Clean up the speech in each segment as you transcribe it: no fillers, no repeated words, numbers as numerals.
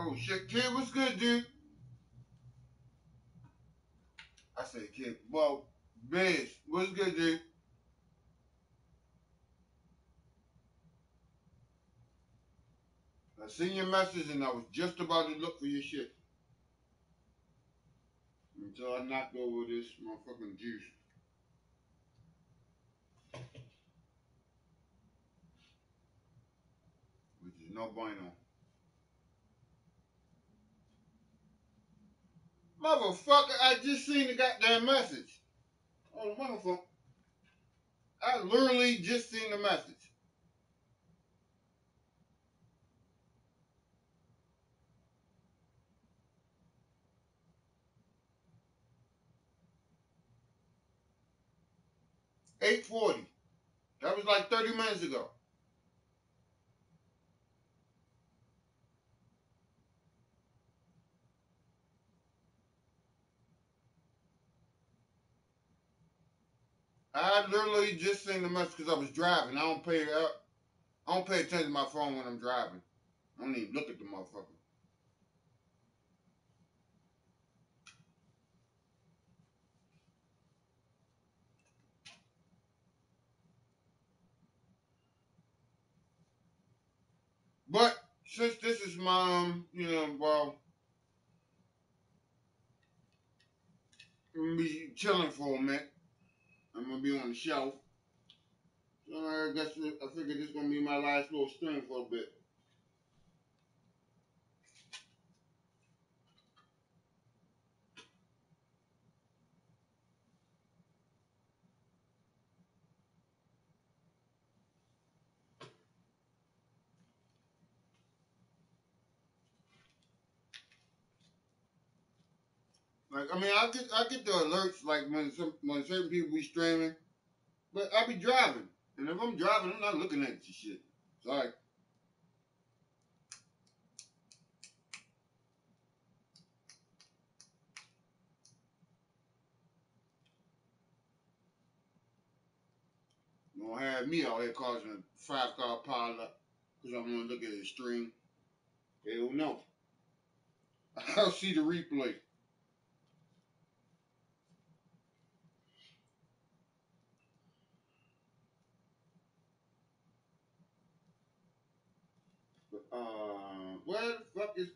Oh shit, kid, what's good, dude? I said, kid, well, Biz, what's good, dude? I seen your message and I was just about to look for your shit until I knocked over this motherfucking juice, which is no bueno. Motherfucker, I just seen the goddamn message. Oh, motherfucker. I literally just seen the message. $8.40. That was like 30 minutes ago. I literally just seen the message because I was driving. I don't pay attention to my phone when I'm driving. I don't even look at the motherfucker. But since this is my, well, I'm gonna be chilling for a minute. I'm gonna be on the shelf. So I figured this is gonna be my last little stream for a bit. Like, I mean, I get the alerts like when certain people be streaming, but I be driving, and if I'm driving, I'm not looking at your shit. Sorry. You don't have me out here causing a 5-car pileup because I'm gonna look at the stream. Hell no. I'll see the replay. But where the fuck is?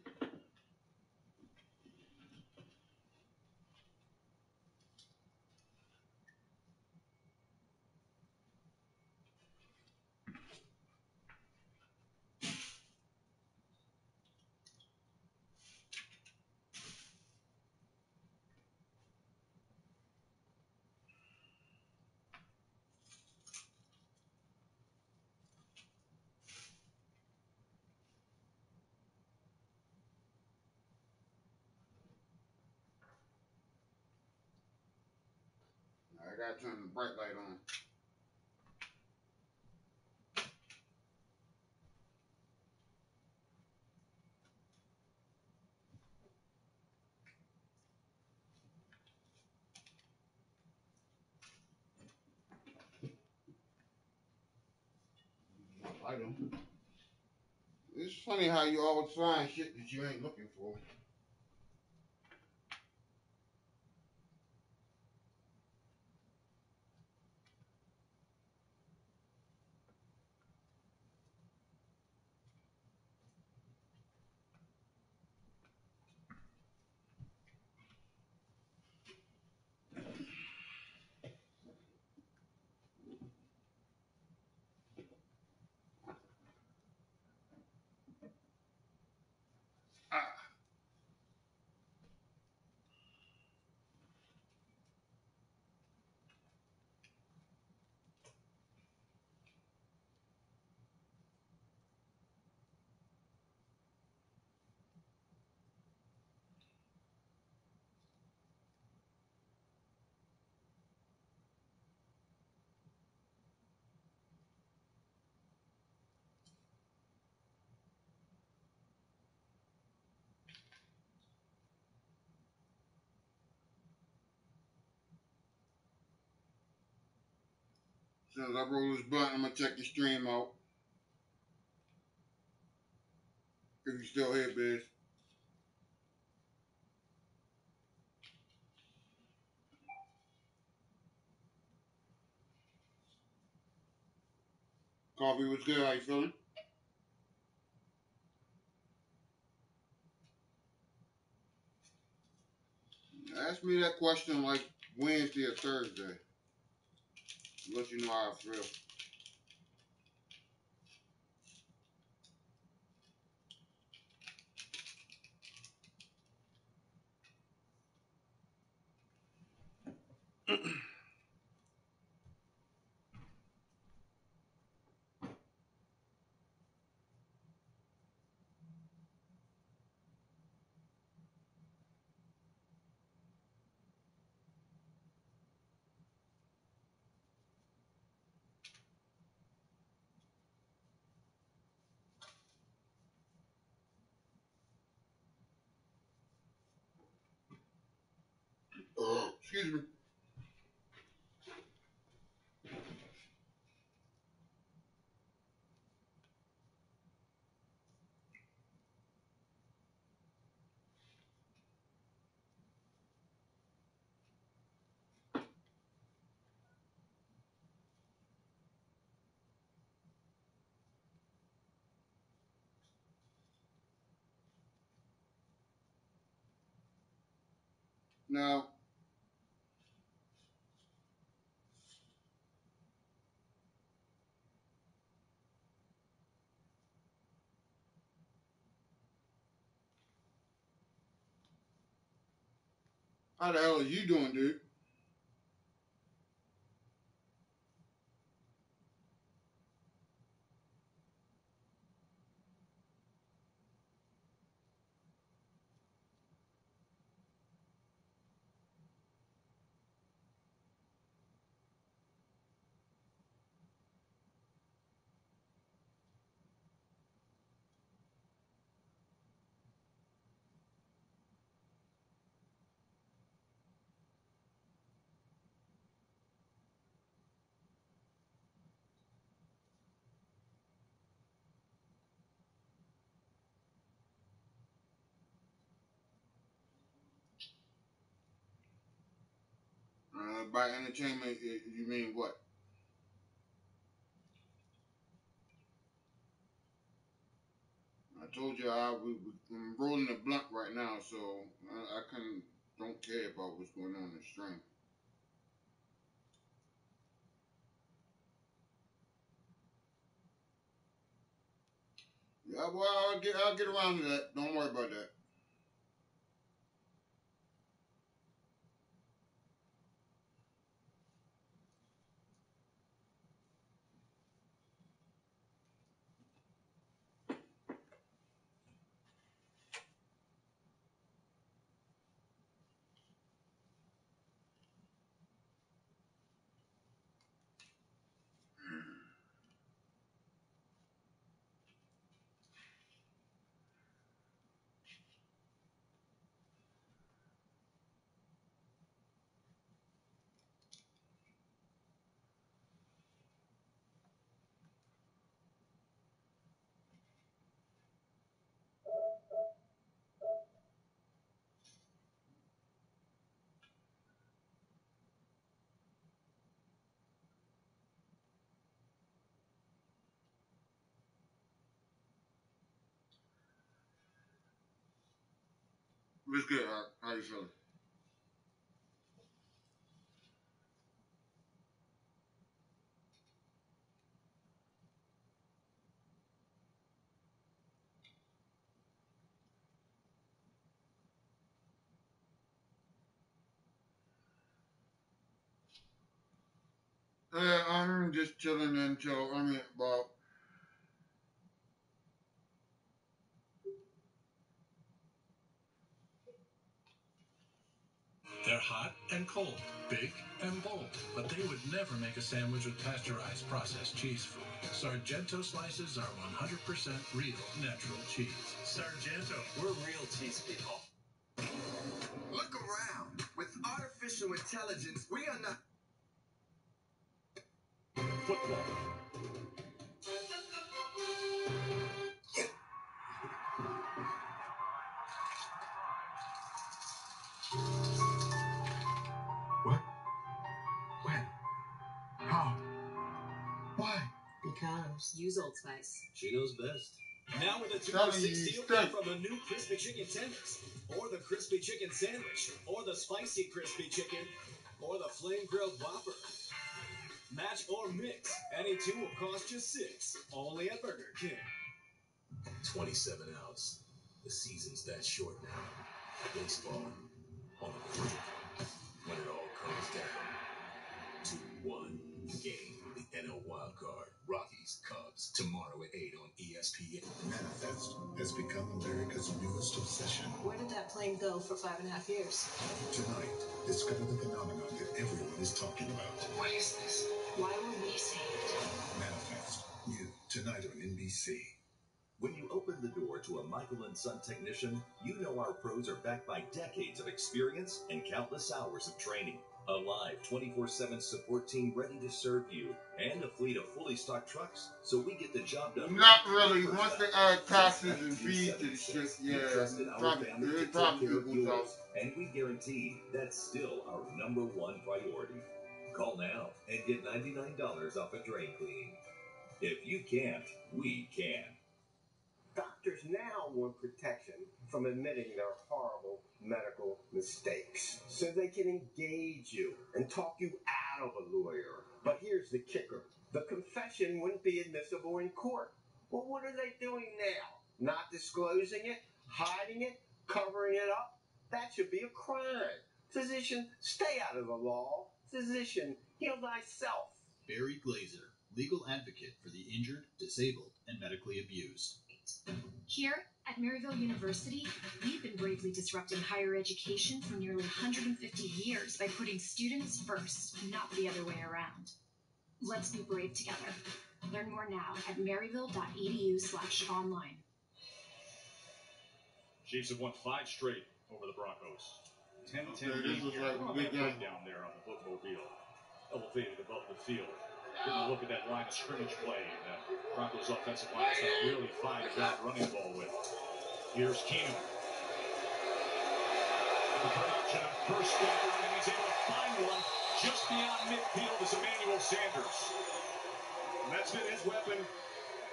I gotta turn the bright light on. I don't. It's funny how you always find shit that you ain't looking for. Ah. As soon as I roll this blunt, I'm gonna check the stream out. If you still here, Biz. Coffee was good. How you feeling? Ask me that question like Wednesday or Thursday. Let you know how I feel. Excuse me. Now, how the hell are you doing, dude? By entertainment, you mean what? I told you I'm rolling a blunt right now, so I don't care about what's going on in the stream. Yeah, well, I'll get around to that. Don't worry about that. What's good? How you feeling? I'm just chilling until about. They're hot and cold, big and bold, but they would never make a sandwich with pasteurized processed cheese food. Sargento slices are 100% real, natural cheese. Sargento, we're real cheese people. Look around. With artificial intelligence, we are not Football. What? When? How? Why? Because. Use Old Spice. She knows best. Now with a 2 Telling for you, $6 deal stink. from the new Crispy Chicken Tenders, or the Crispy Chicken Sandwich, or the Spicy Crispy Chicken, or the Flame Grilled Whopper. Match or mix. Any two will cost you $6. Only at Burger King. 27 outs. The season's that short now. Baseball on the brink. When it all comes down to 1 game. The NL Wild Card. Rockies, Cubs. Tomorrow at 8 on ESPN. Manifest has become America's newest obsession. Where did that plane go for 5.5 years? Tonight, discover the phenomenon that everyone is talking about. What is this? Why were we saved? Manifest. New tonight on NBC. When you open the door to a Michael & Son technician, you know our pros are backed by decades of experience and countless hours of training. A live 24/7 support team ready to serve you, and a fleet of fully stocked trucks, so we get the job done. Not really. Once they add taxes and fees to the shit, yeah, they probably equals out. And we guarantee that's still our #1 priority. Call now and get $99 off a drain cleaning. If you can't, we can. Doctors now want protection from admitting their horrible medical mistakes, so they can engage you and talk you out of a lawyer. But here's the kicker. The confession wouldn't be admissible in court. Well, what are they doing now? Not disclosing it? Hiding it? Covering it up? That should be a crime. Physician, stay out of the law. Physician, heal thyself. Barry Glazer, legal advocate for the injured, disabled, and medically abused. Here at Maryville University, we've been bravely disrupting higher education for nearly 150 years by putting students first, not the other way around. Let's be brave together. Learn more now at maryville.edu/online. Chiefs have won 5 straight over the Broncos. 10-10 this was like a big game down there on the bookmobile, elevated above the field. Getting a look at that line of scrimmage play. Broncos offensive line is going to really find a bad running ball with. Here's Keenum. The production of first down, and he's able to find one just beyond midfield is Emmanuel Sanders. And that's been his weapon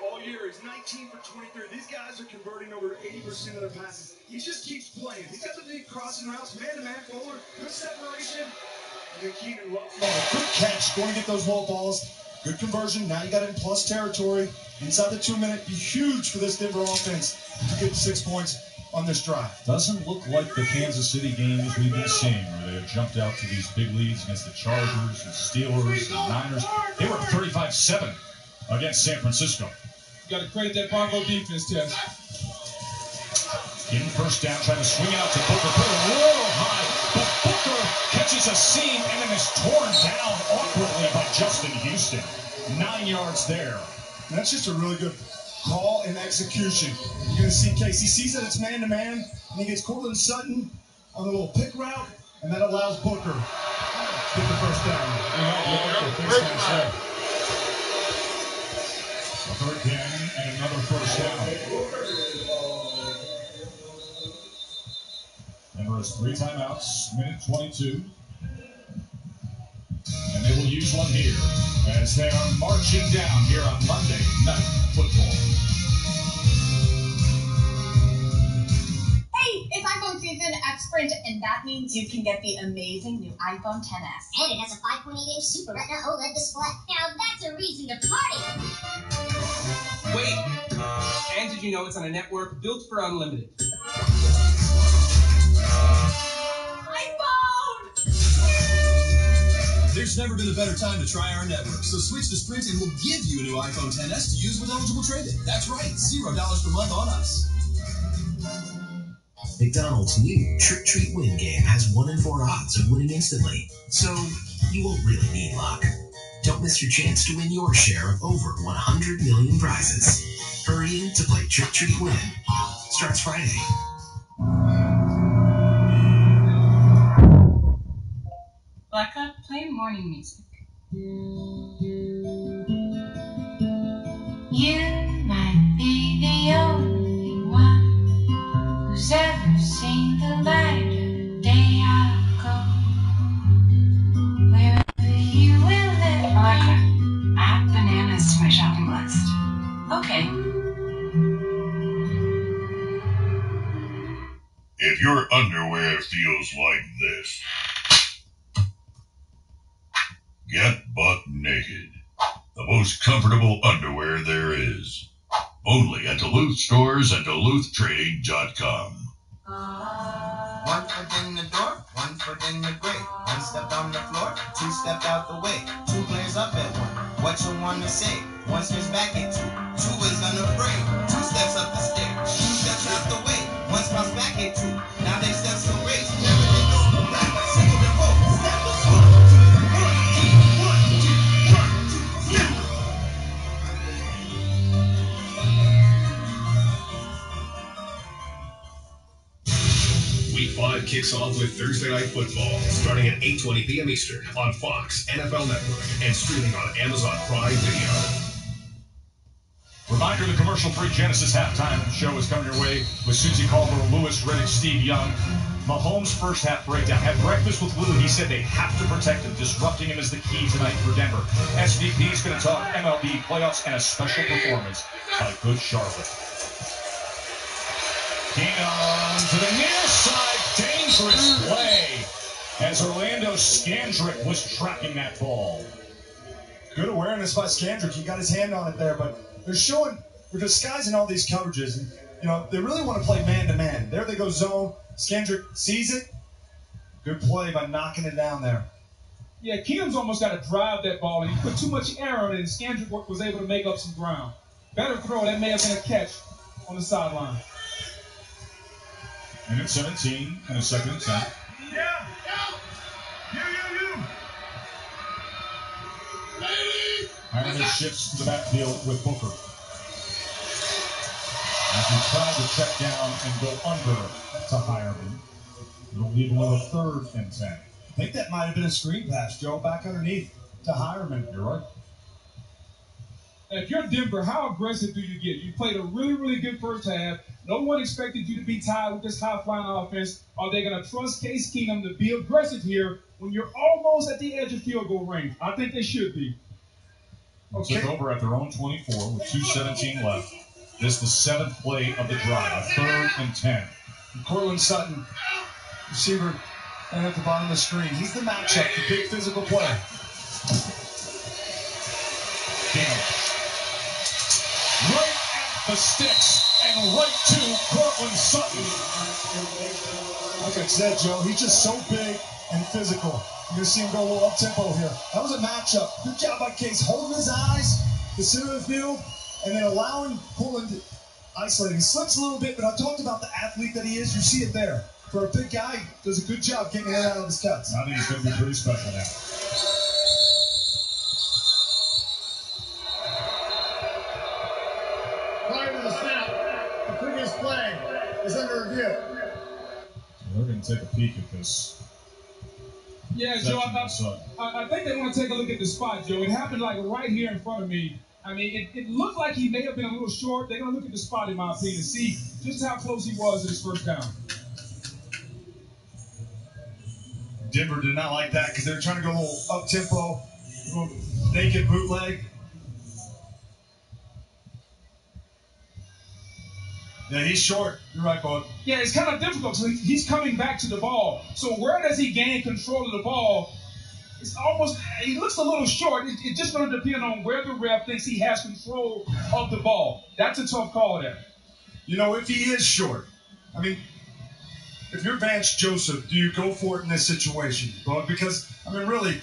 all year. He's 19 for 23. These guys are converting over 80% of their passes. He just keeps playing. He's got the big crossing routes, man-to-man forward, good separation. And then Keenan loves good catch, going to get those low balls. Good conversion. Now you got it in plus territory. Inside the 2-minute, be huge for this Denver offense to get 6 points on this drive. Doesn't look like the Kansas City games we've been seeing, where they have jumped out to these big leads against the Chargers and Steelers and Niners. They were 35-7 against San Francisco. You got to credit that Bronco defense, Tess. Getting first down, trying to swing out to Booker. Put it a little high, but Booker catches a seam and then is torn down awkwardly by Justin Houston. 9 yards there. And that's just a really good call and execution. You're going to see Casey sees that it's man-to-man, and he gets Cortland Sutton on a little pick route, and that allows Booker to get the first down. A third down and another first down. Denver has 3 timeouts, minute 22. And they will use one here as they are marching down here on Monday Night Football. Hey, it's iPhone season at That means you can get the amazing new iPhone XS. And it has a 5.8-inch Super Retina OLED display. Now that's a reason to party! Wait! And did you know it's on a network built for unlimited? There's never been a better time to try our network, so switch to Sprint and we'll give you a new iPhone XS to use with eligible trade-in. That's right, $0 per month on us. McDonald's new Trick Treat Win game has 1 in 4 odds of winning instantly, so you won't really need luck. Don't miss your chance to win your share of over 100 million prizes. Hurry in to play Trick Treat Win. Starts Friday. Alexa, play morning music. You might be the only one who's ever seen the light of the day I'll go. Wherever you will live. Alexa, add bananas to my shopping list. Okay. If your underwear feels like this, get butt naked. The most comfortable underwear there is. Only at Duluth stores and DuluthTrading.com. 1 foot in the door, 1 foot in the grave. 1 step on the floor, 2 step out the way. 2 players up at 1. What you wanna say? 1 steps back at 2. 2 is unafraid. 2 steps up the stair. 2 steps out the way. 1 steps back at 2. Now they steps to race. Never did go back. Single the rope. Step the foot. 1, 2, 1, 2, 1, 2, 2. Week 5 kicks off with Thursday Night Football, starting at 8:20 p.m. Eastern on Fox, NFL Network, and streaming on Amazon Prime Video. Reminder, the commercial-free Genesis halftime show is coming your way with Susie Calder, Lewis Riddick, Steve Young. Mahomes' first half breakdown. Had breakfast with Lou. He said they have to protect him. Disrupting him is the key tonight for Denver. SVP is going to talk MLB playoffs and a special performance by Good Charlotte. Keenum to the near side. Dangerous play as Orlando Scandrick was tracking that ball. Good awareness by Scandrick. He got his hand on it there, but they're disguising all these coverages. And, they really want to play man-to-man. There they go zone. Scandrick sees it. Good play by knocking it down there. Yeah, Keenum's almost got to drive that ball, and he put too much air on it, and Scandrick was able to make up some ground. Better throw. That may have been a catch on the sideline. Minute 17 and a second and 10. Yeah. Hireman shifts to the backfield with Booker. As he tried to check down and go under to Hireman. It'll leave him with a 3rd and 10. I think that might have been a screen pass, Joe, back underneath to Hireman. You're right. If you're Denver, how aggressive do you get? You played a really, really good first half. No one expected you to be tied with this high-flying offense. Are they going to trust Case Keenum to be aggressive here when you're almost at the edge of field goal range? I think they should be. Okay. Took over at their own 24 with 2:17 left. This is the 7th play of the drive, a 3rd and 10. And Cortland Sutton, receiver, and at the bottom of the screen. He's the matchup, the big physical play. Keenum. Right at the sticks and right to Cortland Sutton. Like I said, Joe, he's just so big and physical. You're going to see him go a little up-tempo here. That was a matchup. Good job by Case holding his eyes, the center of the field, and then allowing Cortland to isolate. He slips a little bit, but I talked about the athlete that he is. You see it there. For a big guy, he does a good job getting it out of his cuts. I think he's going to be pretty special now. Prior to the snap, the previous play is under review. So they're going to take a peek at this. Yeah, Joe, I think they want to take a look at the spot, Joe. It happened like right here in front of me. I mean, it looked like he may have been a little short. They're going to look at the spot, in my opinion, to see just how close he was to his first down. Denver did not like that because they were trying to go a little up-tempo, little naked bootleg. Yeah, he's short. You're right, Bud. Yeah, it's kind of difficult. So he's coming back to the ball. So where does he gain control of the ball? It's almost, he looks a little short. It's just going to depend on where the ref thinks he has control of the ball. That's a tough call there. You know, if he is short, I mean, if you're Vance Joseph, do you go for it in this situation, Bud? Because, I mean, really,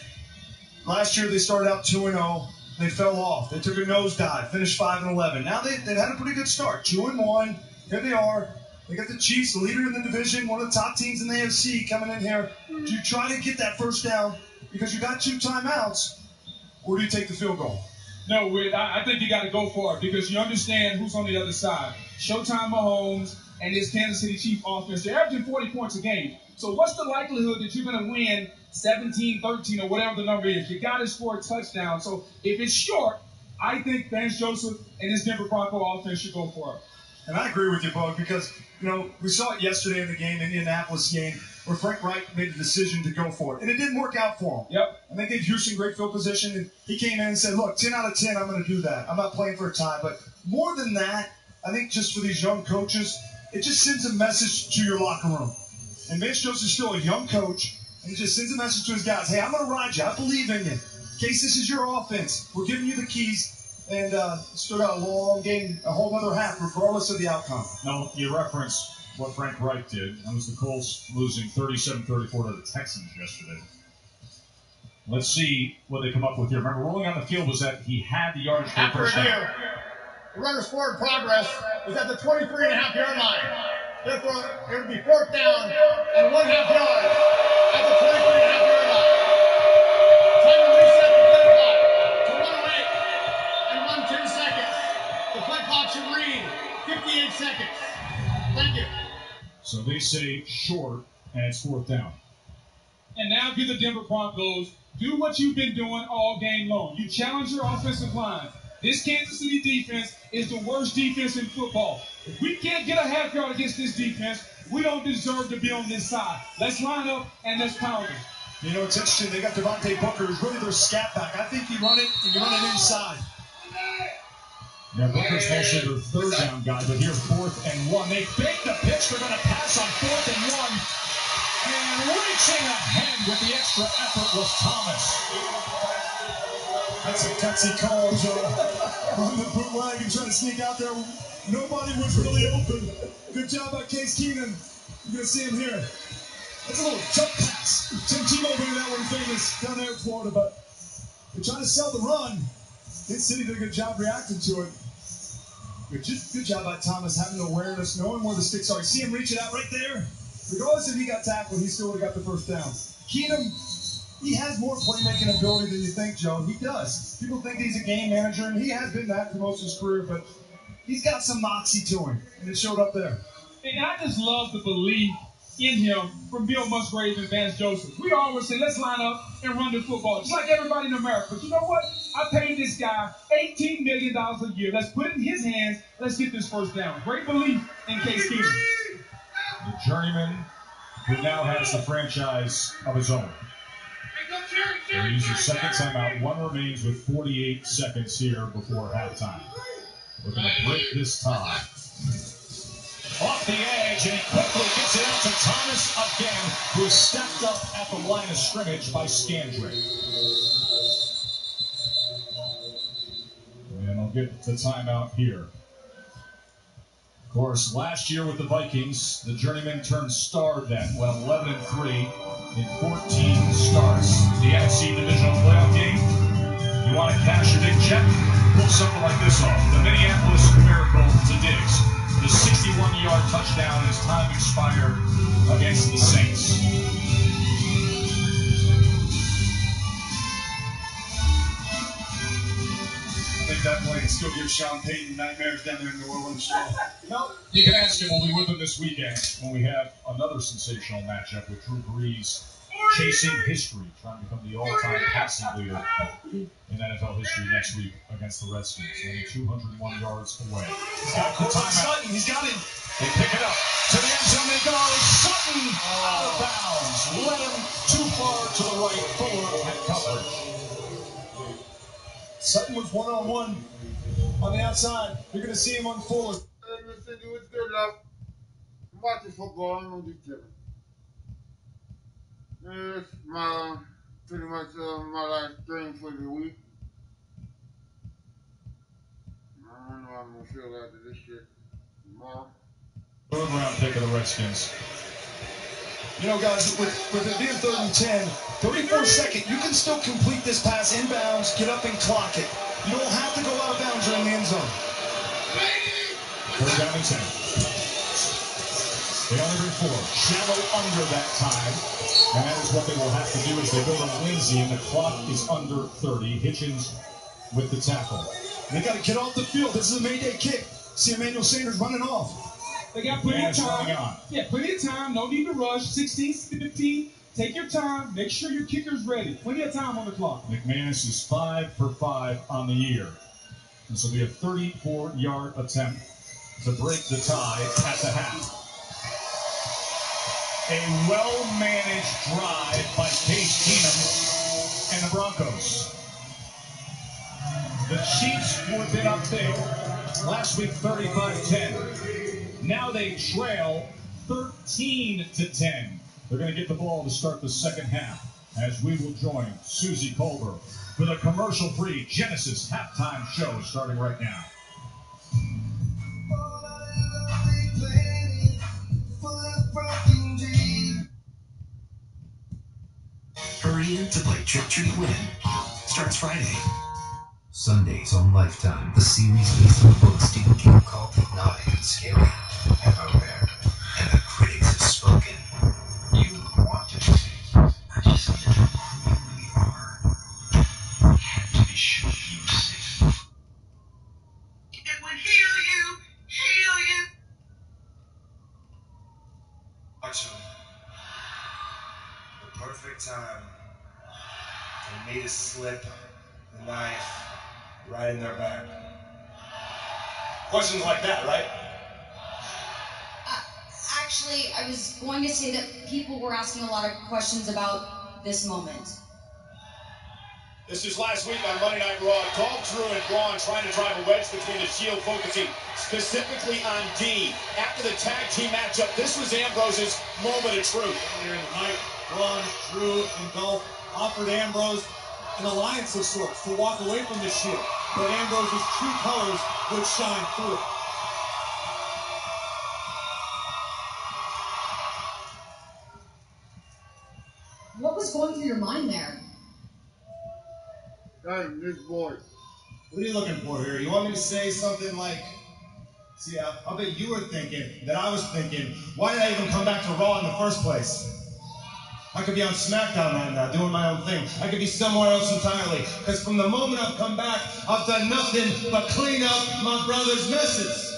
last year they started out 2-0. They fell off. They took a nosedive, finished 5-11. Now they've had a pretty good start, 2-1. Here they are. They got the Chiefs, the leader in the division, one of the top teams in the AFC, coming in here. Do you try to get that first down because you got 2 timeouts, or do you take the field goal? No, I think you got to go for it because you understand who's on the other side. Showtime Mahomes and his Kansas City Chiefs offense, they're averaging 40 points a game. So what's the likelihood that you're going to win 17-13 or whatever the number is? You got to score a touchdown. So if it's short, I think Vance Joseph and his Denver Bronco offense should go for it. And I agree with you, Bud, because, you know, we saw it yesterday in the game, Indianapolis game, where Frank Reich made the decision to go for it. And it didn't work out for him. Yep. And they gave Houston great field position, and he came in and said, look, 10 out of 10, I'm going to do that. I'm not playing for a tie. But more than that, I think just for these young coaches, it just sends a message to your locker room. And Vance Joseph's still a young coach, and he just sends a message to his guys, hey, I'm going to ride you. I believe in you. In case this is your offense, we're giving you the keys. And still got a long game, a whole other half, regardless of the outcome. Now, you referenced what Frank Reich did. That was the Colts losing 37-34 to the Texans yesterday. Let's see what they come up with here. Remember, rolling on the field was that he had the yardage for the first down. The runner's forward progress is at the 23.5-yard line. Therefore, it would be 4th down and 1/2 yard at the 23.5-yard line. Time to reset the play clock to 108 and 12 seconds. The play clock should read 58 seconds. Thank you. So they say short, and it's 4th down. And now give the Denver Broncos, do what you've been doing all game long. You challenge your offensive line. This Kansas City defense is the worst defense in football. If we can't get a half yard against this defense, we don't deserve to be on this side. Let's line up and let's pound it. You know, it's interesting. They got Devontae Booker, who's really their scat back. I think you run it, and you run it inside. Yeah, Booker's mostly their 3rd down guy, but here 4th and 1. They fake the pitch. They're going to pass on 4th and 1. And reaching ahead with the extra effort was Thomas. That's a gutsy call, Joe. On the bootleg and trying to sneak out there. Nobody was really open. Good job by Case Keenum. You're going to see him here. That's a little jump pass. Tim Tebow made that one famous down there in Florida, but they're trying to sell the run. Kansas City did a good job reacting to it. Good job by Thomas having the awareness, knowing where the sticks are. You see him reach it out right there? Regardless if he got tackled, he still would have got the first down. Keenum, he has more playmaking ability than you think, Joe. He does. People think he's a game manager, and he has been that for most of his career, but he's got some moxie to him, and it showed up there. And I just love the belief in him from Bill Musgrave and Vance Joseph. We always say, let's line up and run the football, just like everybody in America. But you know what? I paid this guy $18 million a year. Let's put it in his hands. Let's get this first down. Great belief in Case Keenum. The journeyman who now has the franchise of his own. They use their second timeout. 1 remains with 48 seconds here before halftime. We're going to break this tie. Off the edge, and he quickly gets it out to Thomas again, who is stepped up at the line of scrimmage by Scandrick. And they'll get the timeout here. Of course, last year with the Vikings, the journeyman turned star then. Well, 11-3 in 14 starts. The NFC Divisional Playoff game. You want to cash your big check? Pull something like this off. The Minneapolis Miracle to Diggs. The 61-yard touchdown as time expired against the Saints. I think that play can still give Sean Payton nightmares down there in New Orleans. No, you can ask him. We'll be with him this weekend when we have another sensational matchup with Drew Brees chasing history, trying to become the all-time passing leader in NFL history next week against the Redskins. Only 201 yards away. He's got Sutton. He's got him. They pick it up. To the end zone they go. Sutton out of bounds. Led him too far to the right. Fuller had coverage. Sutton was one-on-one on the outside. You're going to see him on Fuller. City was good, love. I'm watching football. I'm just chilling. It's pretty much my last stream for the week. I don't know how I'm going to feel after this shit tomorrow. Third round pick of the Redskins. You know, guys, with it being 3rd and 10, 34 seconds, you can still complete this pass inbounds, get up and clock it. You don't have to go out of bounds or in the end zone. 3rd down and 10. They only bring 4. Shallow under that time. And that is what they will have to do as they go to Lindsey, and the clock is under 30. Hitchens with the tackle. They got to get off the field. This is a Mayday kick. See Emmanuel Sanders running off. They got plenty of time. Yeah, plenty of time. No need to rush. 16-15. Take your time. Make sure your kicker's ready. Plenty of time on the clock. McManus is 5 for 5 on the year. This will be a 34-yard attempt to break the tie at the half. A well-managed drive by Case Keenum and the Broncos. The Chiefs were a bit up big. Last week, 35-10. Now they trail 13-10. They're going to get the ball to start the second half as we will join Suzy Kolber for the commercial-free Genesis halftime show starting right now. Hurry in to play Trick Treat Win. Starts Friday. Sundays on Lifetime, the series based on the book Stephen King called Hypnotic and Scary have premiered, and the critics have spoken. You want to be safe, not just need to know who you really are. You have to be sure you're safe. It would heal you. Watch him. The perfect time for me to slip the knife right in their back. Questions like that, right? Actually, I was going to say that people were asking a lot of questions about this moment. This was last week on Monday Night Raw. Dolph, Drew, and Braun trying to drive a wedge between the Shield, focusing specifically on D. After the tag team matchup, this was Ambrose's moment of truth. Earlier in the night, Braun, Drew, and Dolph offered Ambrose an alliance of sorts to walk away from the Shield, but Ambrose's true colors would shine through. What was going through your mind there? Hey, this boy. What are you looking for here? You want me to say something like, see, I'll bet you were thinking that I was thinking, why did I even come back to Raw in the first place? I could be on SmackDown right now doing my own thing. I could be somewhere else entirely. Because from the moment I've come back, I've done nothing but clean up my brother's messes.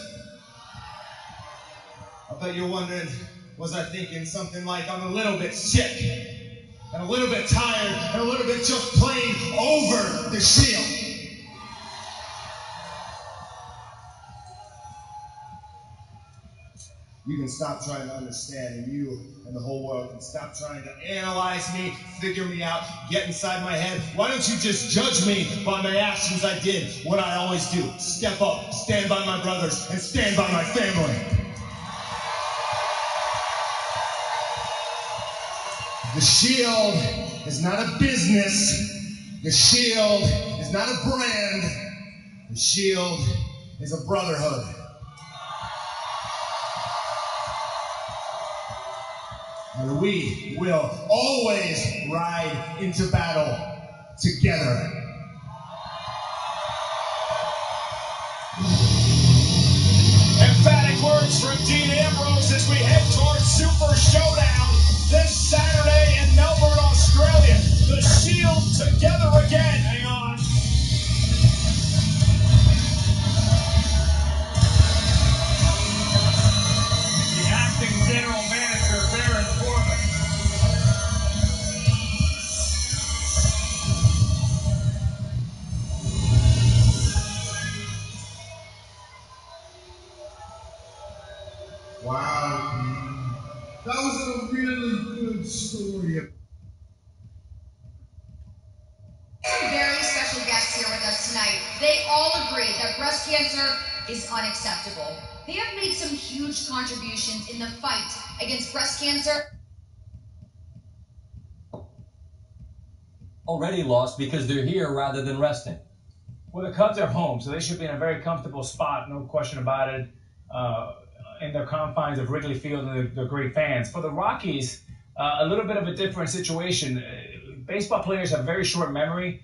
I bet you're wondering, was I thinking something like, I'm a little bit sick, and a little bit tired, and a little bit just plain over the Shield. You can stop trying to understand, and you and the whole world can stop trying to analyze me, figure me out, get inside my head. Why don't you just judge me by my actions? I did what I always do. Step up, stand by my brothers, and stand by my family. The Shield is not a business. The Shield is not a brand. The Shield is a brotherhood. And we will always ride into battle together. Emphatic words from Dean Ambrose as we head towards Super Showdown this Saturday in Melbourne, Australia. The Shield together again. Hang on. The acting general manager, Baron Corbin. Wow. That was a really good story. Some very special guests here with us tonight. They all agree that breast cancer is unacceptable. They have made some huge contributions in the fight against breast cancer. Already lost because they're here rather than resting. Well, the Cubs are home, so they should be in a very comfortable spot, no question about it, in the confines of Wrigley Field and the great fans. For the Rockies, a little bit of a different situation. Baseball players have very short memory.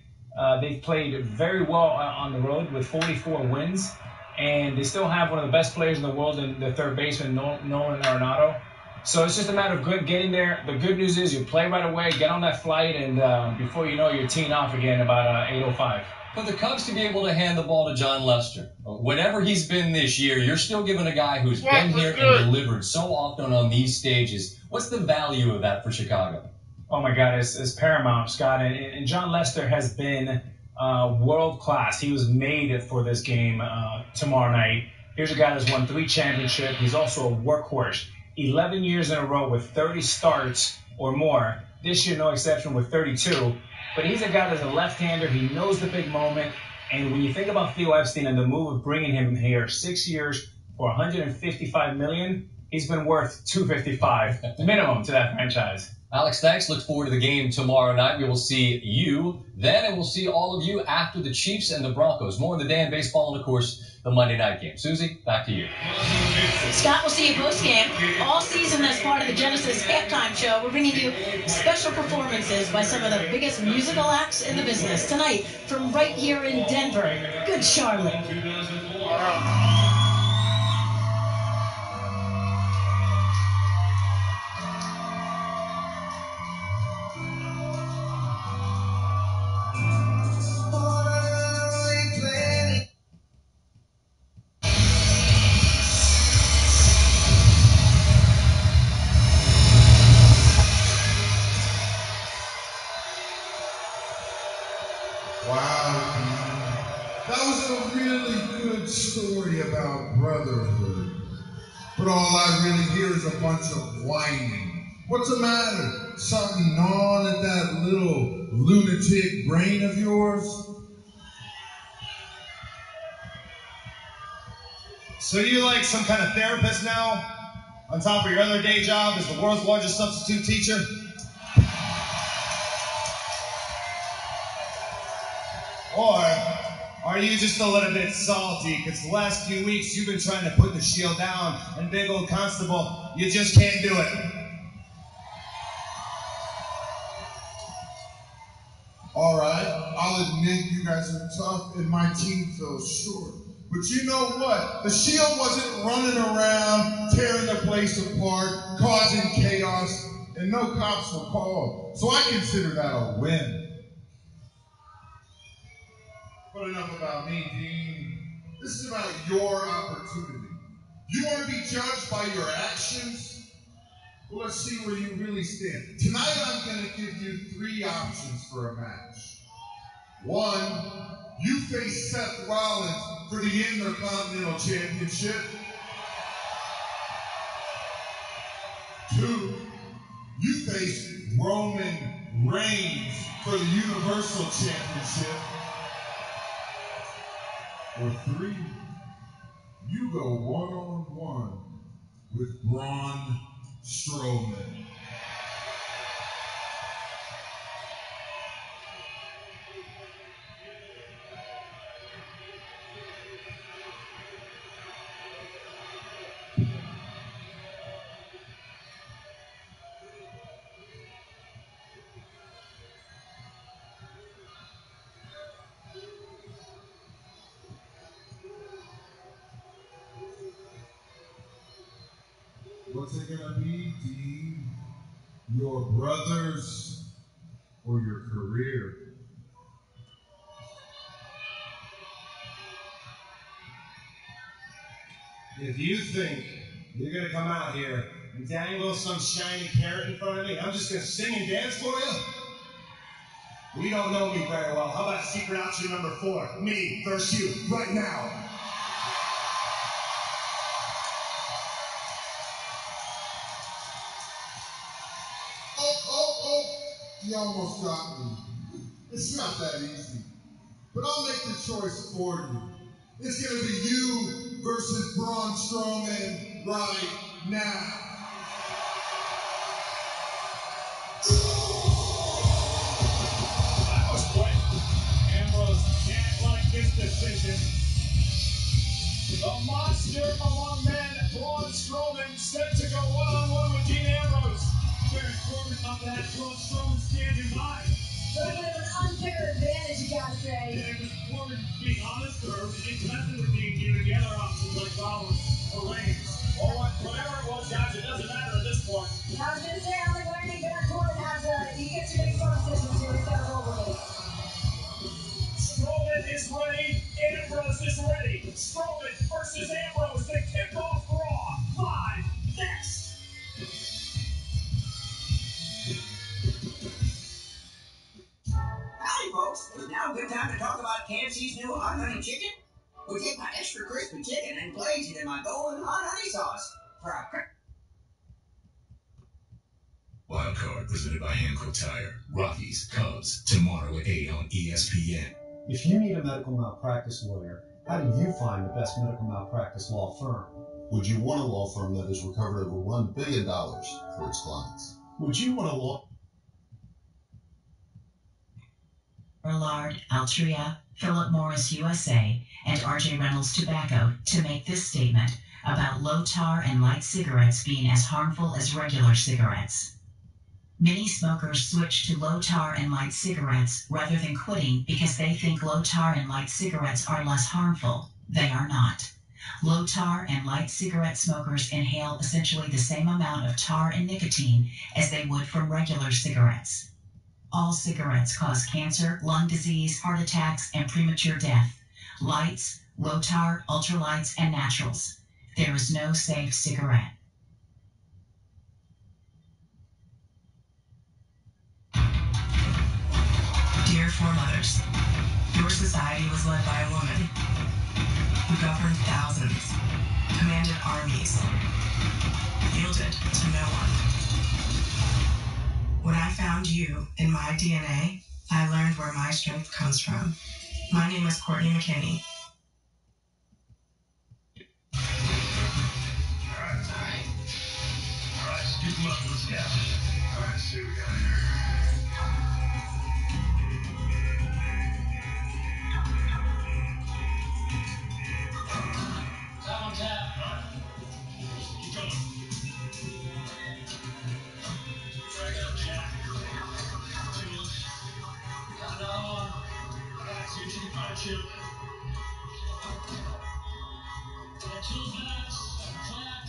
They've played very well on the road with 44 wins, and they still have one of the best players in the world in the third baseman, Nolan Arenado. So it's just a matter of getting there. The good news is you play right away, get on that flight, and before you know it, you're teeing off again about 8:05. For the Cubs to be able to hand the ball to John Lester, whatever he's been this year, you're still giving a guy who's been here and delivered so often on these stages. What's the value of that for Chicago? Oh, my God, it's paramount, Scott. And John Lester has been world class. He was made for this game tomorrow night. Here's a guy that's won 3 championships. He's also a workhorse. 11 years in a row with 30 starts or more. This year, no exception, with 32. But he's a guy that's a left-hander. He knows the big moment. And when you think about Theo Epstein and the move of bringing him here, 6 years for $155 million, he's been worth $255 minimum to that franchise. Alex, thanks. Look forward to the game tomorrow night. We will see you then, and we'll see all of you after the Chiefs and the Broncos. More on the day in baseball and, of course, the Monday night game. Susie, back to you. Scott, we'll see you post-game. All season as part of the Genesis halftime show, we're bringing you special performances by some of the biggest musical acts in the business. Tonight, from right here in Denver, Good Charlotte. Story about brotherhood, but all I really hear is a bunch of whining. What's the matter? Something gnawing at that little lunatic brain of yours? So you like some kind of therapist now? On top of your other day job as the world's largest substitute teacher? Or are you just a little bit salty because the last few weeks you've been trying to put the Shield down and big old Constable, you just can't do it? All right, I'll admit you guys are tough and my team fell short. But you know what? The Shield wasn't running around, tearing the place apart, causing chaos, and no cops were called. So I consider that a win. But enough about me, Dean. This is about your opportunity. You want to be judged by your actions? Well, let's see where you really stand. Tonight, I'm going to give you 3 options for a match. 1, you face Seth Rollins for the Intercontinental Championship. 2, you face Roman Reigns for the Universal Championship. Or 3, you go one-on-one with Braun Strowman. What's it gonna be, Dean? Your brothers or your career? If you think you're gonna come out here and dangle some shiny carrot in front of me, I'm just gonna sing and dance for you? You don't know me very well. How about secret option number 4? Me versus you, right now. You almost got me. It's not that easy. But I'll make the choice for you. It's going to be you versus Braun Strowman right now. That was quick. Ambrose can't like this decision. The monster among men, Braun Strowman, set to go one-on-one with Dean Ambrose. Baron Corbin up to have Braun Strowman standing by. A little bit of an unfair advantage, you gotta say. Yeah, was Corbin being honest, or was he messing with Dean, giving the other options like Rollins or Reigns? Or whatever it was, guys, it doesn't matter at this point. I was gonna say, I don't think Baron Corbin has he gets to make some decisions here. He's got to roll with it. Strowman is ready. Ambrose is ready. Strowman versus Ambrose. The kickoff Raw. Live next. Howdy, folks. Is now a good time to talk about KFC's new hot honey chicken? We take my extra crispy chicken and glaze it in my golden hot honey sauce for a Wildcard presented by Hancock Tire. Rockies, Cubs, tomorrow at 8 on ESPN. If you need a medical malpractice lawyer, how do you find the best medical malpractice law firm? Would you want a law firm that has recovered over $1 billion for its clients? Would you want a law? Lard, Altria, Philip Morris USA, and RJ Reynolds Tobacco to make this statement about low tar and light cigarettes being as harmful as regular cigarettes. Many smokers switch to low tar and light cigarettes rather than quitting because they think low tar and light cigarettes are less harmful. They are not. Low tar and light cigarette smokers inhale essentially the same amount of tar and nicotine as they would from regular cigarettes. All cigarettes cause cancer, lung disease, heart attacks, and premature death. Lights, low tar, ultralights, and naturals. There is no safe cigarette. Dear foremothers, your society was led by a woman who governed thousands, commanded armies, yielded to no one. When I found you in my DNA, I learned where my strength comes from. My name is Courtney McKinney. All right, scoop them up, let's go. All right, see what we got here. Tap on tap. All right. Keep going. Drag it up, Jack. Tools. Got another one. Back to your chicken fried chip. Got tools backs. Flat.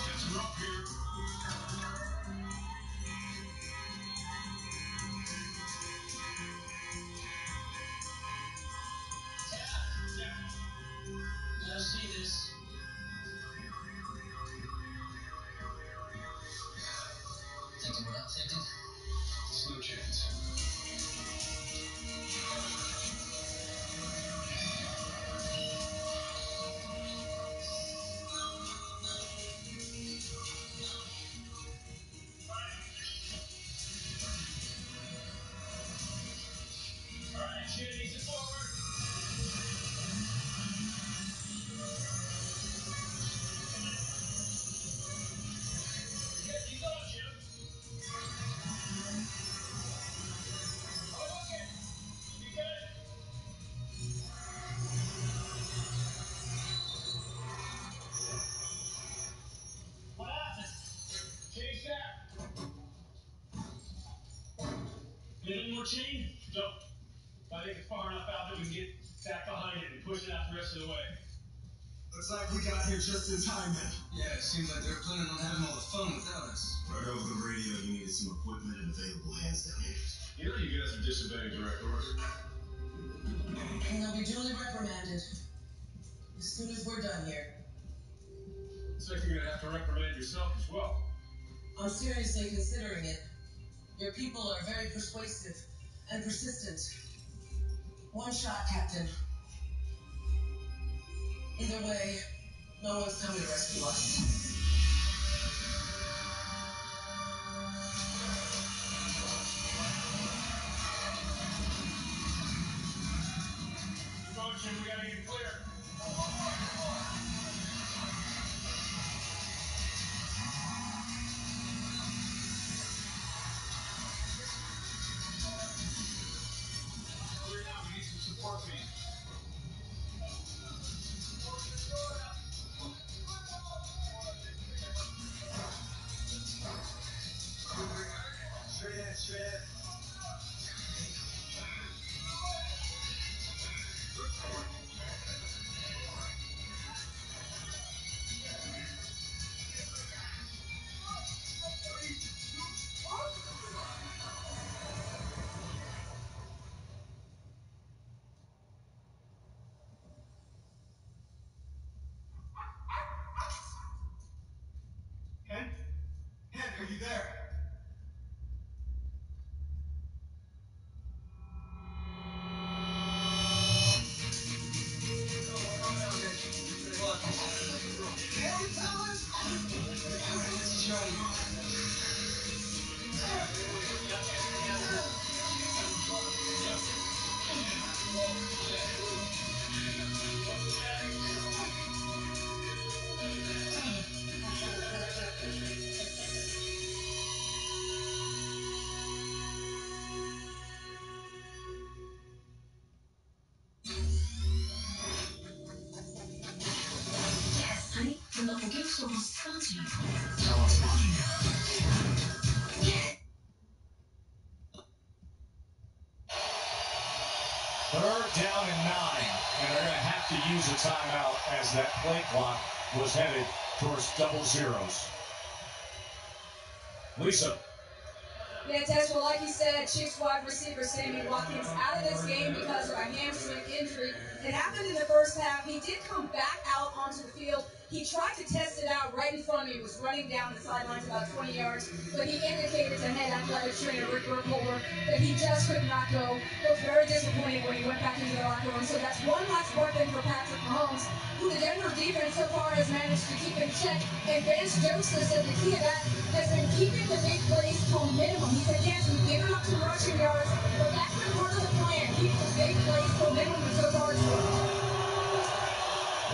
Got some rope here. Let's see this. Thinking what I'm thinking? Slow chance. All right, Chitties, it's forward. Keep going, Jim. Oh, okay. You good? What happened? Change that. Need any more chain? No. I think it's far enough out that we can get back behind it and push it out the rest of the way. Looks like we got here just in time then. Yeah, it seems like they're planning on having all the fun without us. Right over the radio, you needed some equipment and available hands down here. You know you guys are disobeying direct orders. And they'll be duly reprimanded as soon as we're done here. Looks like you're gonna have to reprimand yourself as well. I'm seriously considering it. Your people are very persuasive and persistent. One shot, Captain. Either way, no one's coming to rescue us. We gotta get clear. Hurry up, we need some support team. Straight ahead, straight ahead. Ken? Ken, are you there? Third down and 9, and they're going to have to use a timeout as that play clock was headed towards double zeros. Lisa. Yeah, Tess, well, like you said, Chiefs wide receiver Sammy Watkins out of this game because of a hamstring injury. It happened in the first half. He did come back out onto the field. He tried to test it out right in front of me. He was running down the sidelines about 20 yards, but he indicated to head athletic trainer Rick Burkholder that he just could not go. Looked very disappointed when he went back into the locker room. So that's one last weapon for Patrick Mahomes, who the Denver defense so far has managed to keep in check. And Vance Joseph said the key to that has been keeping the big plays to a minimum. He said, yes, we've given up some rushing yards, but that's been part of the plan. Keep the big plays to a minimum, and so far it's worked.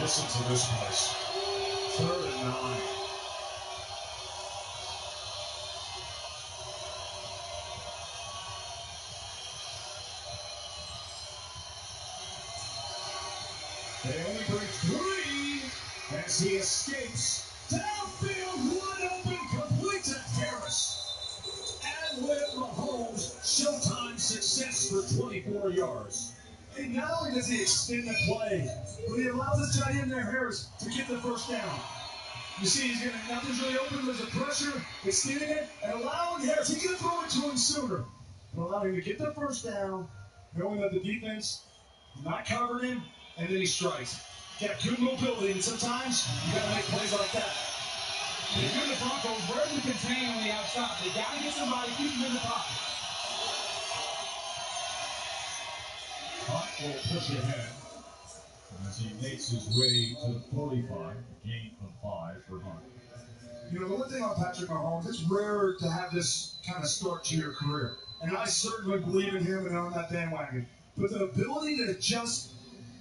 Listen to this place. 3rd and 9. They only bring 3 as he escapes. Downfield, wide open, complete to Harris. And with Mahomes, showtime success for 24 yards. And not only does he extend the play, but he allows his tight end there, Harris, to get the first down. You see, he's getting nothing's really open. There's a pressure, extending it, and allowing Harris. He's going to throw it to him sooner, but allowing him to get the first down, knowing that the defense not covered him, and then he strikes. Got good mobility, and sometimes you got to make plays like that. If you're the Broncos, where do you contain on the outside? They got to get somebody, keep him in the pocket. Hunt will push ahead as he makes his way to the 45. Gain of 5 for Hunt. You know, the one thing about Patrick Mahomes, it's rare to have this kind of start to your career. And I certainly believe in him and on that bandwagon. But the ability to adjust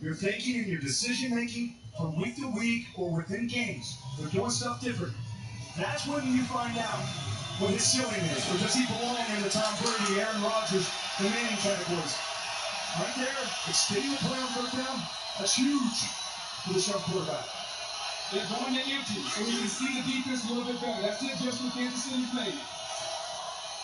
your thinking and your decision-making from week to week or within games, they're doing stuff different. That's when you find out what his ceiling is. Or does he belong in the Tom Brady, Aaron Rodgers, the Manning categories? Right there, extending the play on 3rd down, that's huge for this young quarterback. They're going to empty, so we can see the defense a little bit better. That's the adjustment Kansas City's made.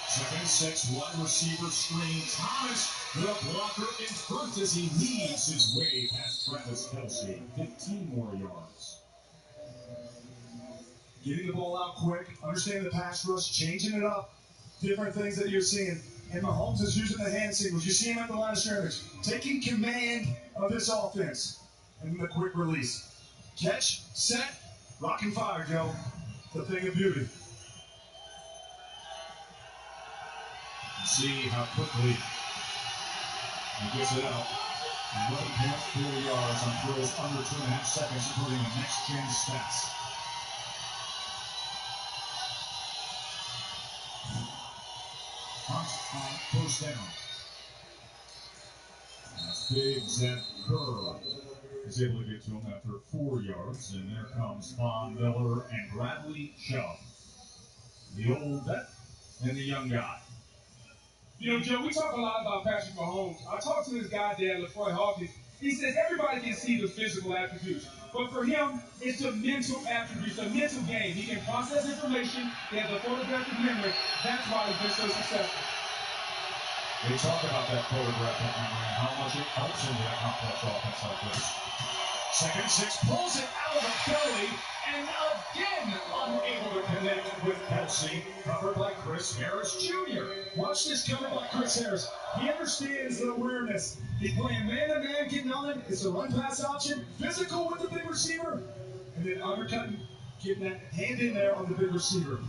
2nd and 6, wide receiver screen. Thomas, the blocker in front as he leads his way past Travis Kelce. 15 more yards. Getting the ball out quick, understanding the pass rush, changing it up, different things that you're seeing. And Mahomes is using the hand signals. You see him at the line of scrimmage, taking command of this offense. And the quick release. Catch, set, rock and fire, Joe. The thing of beauty. See how quickly he gets it out. 11.4 yards on throws under 2.5 seconds, according to Next Gen Stats. Hunt on 1st down. big Zach Kerr is able to get to him after 4 yards, and there comes Von Miller and Bradley Chubb. The old vet and the young guy. You know, Joe, we talk a lot about Patrick Mahomes. I talked to his guy, Dad, LaFroy Hawkins. He says everybody can see the physical attributes, but for him, it's the mental attributes, the mental game. He can process information. He has a photographic memory. That's why he's been so successful. They talk about that photographic memory and how much it helps into that complex offense like this. 2nd and 6, pulls it out of the belly, and again unable to connect with Kelsey, covered by Chris Harris Jr. Watch this cover by Chris Harris. He understands the awareness. He's playing man-to-man, getting on him. It's a run-pass option, physical with the big receiver, and then undercutting, getting that hand in there on the big receiver.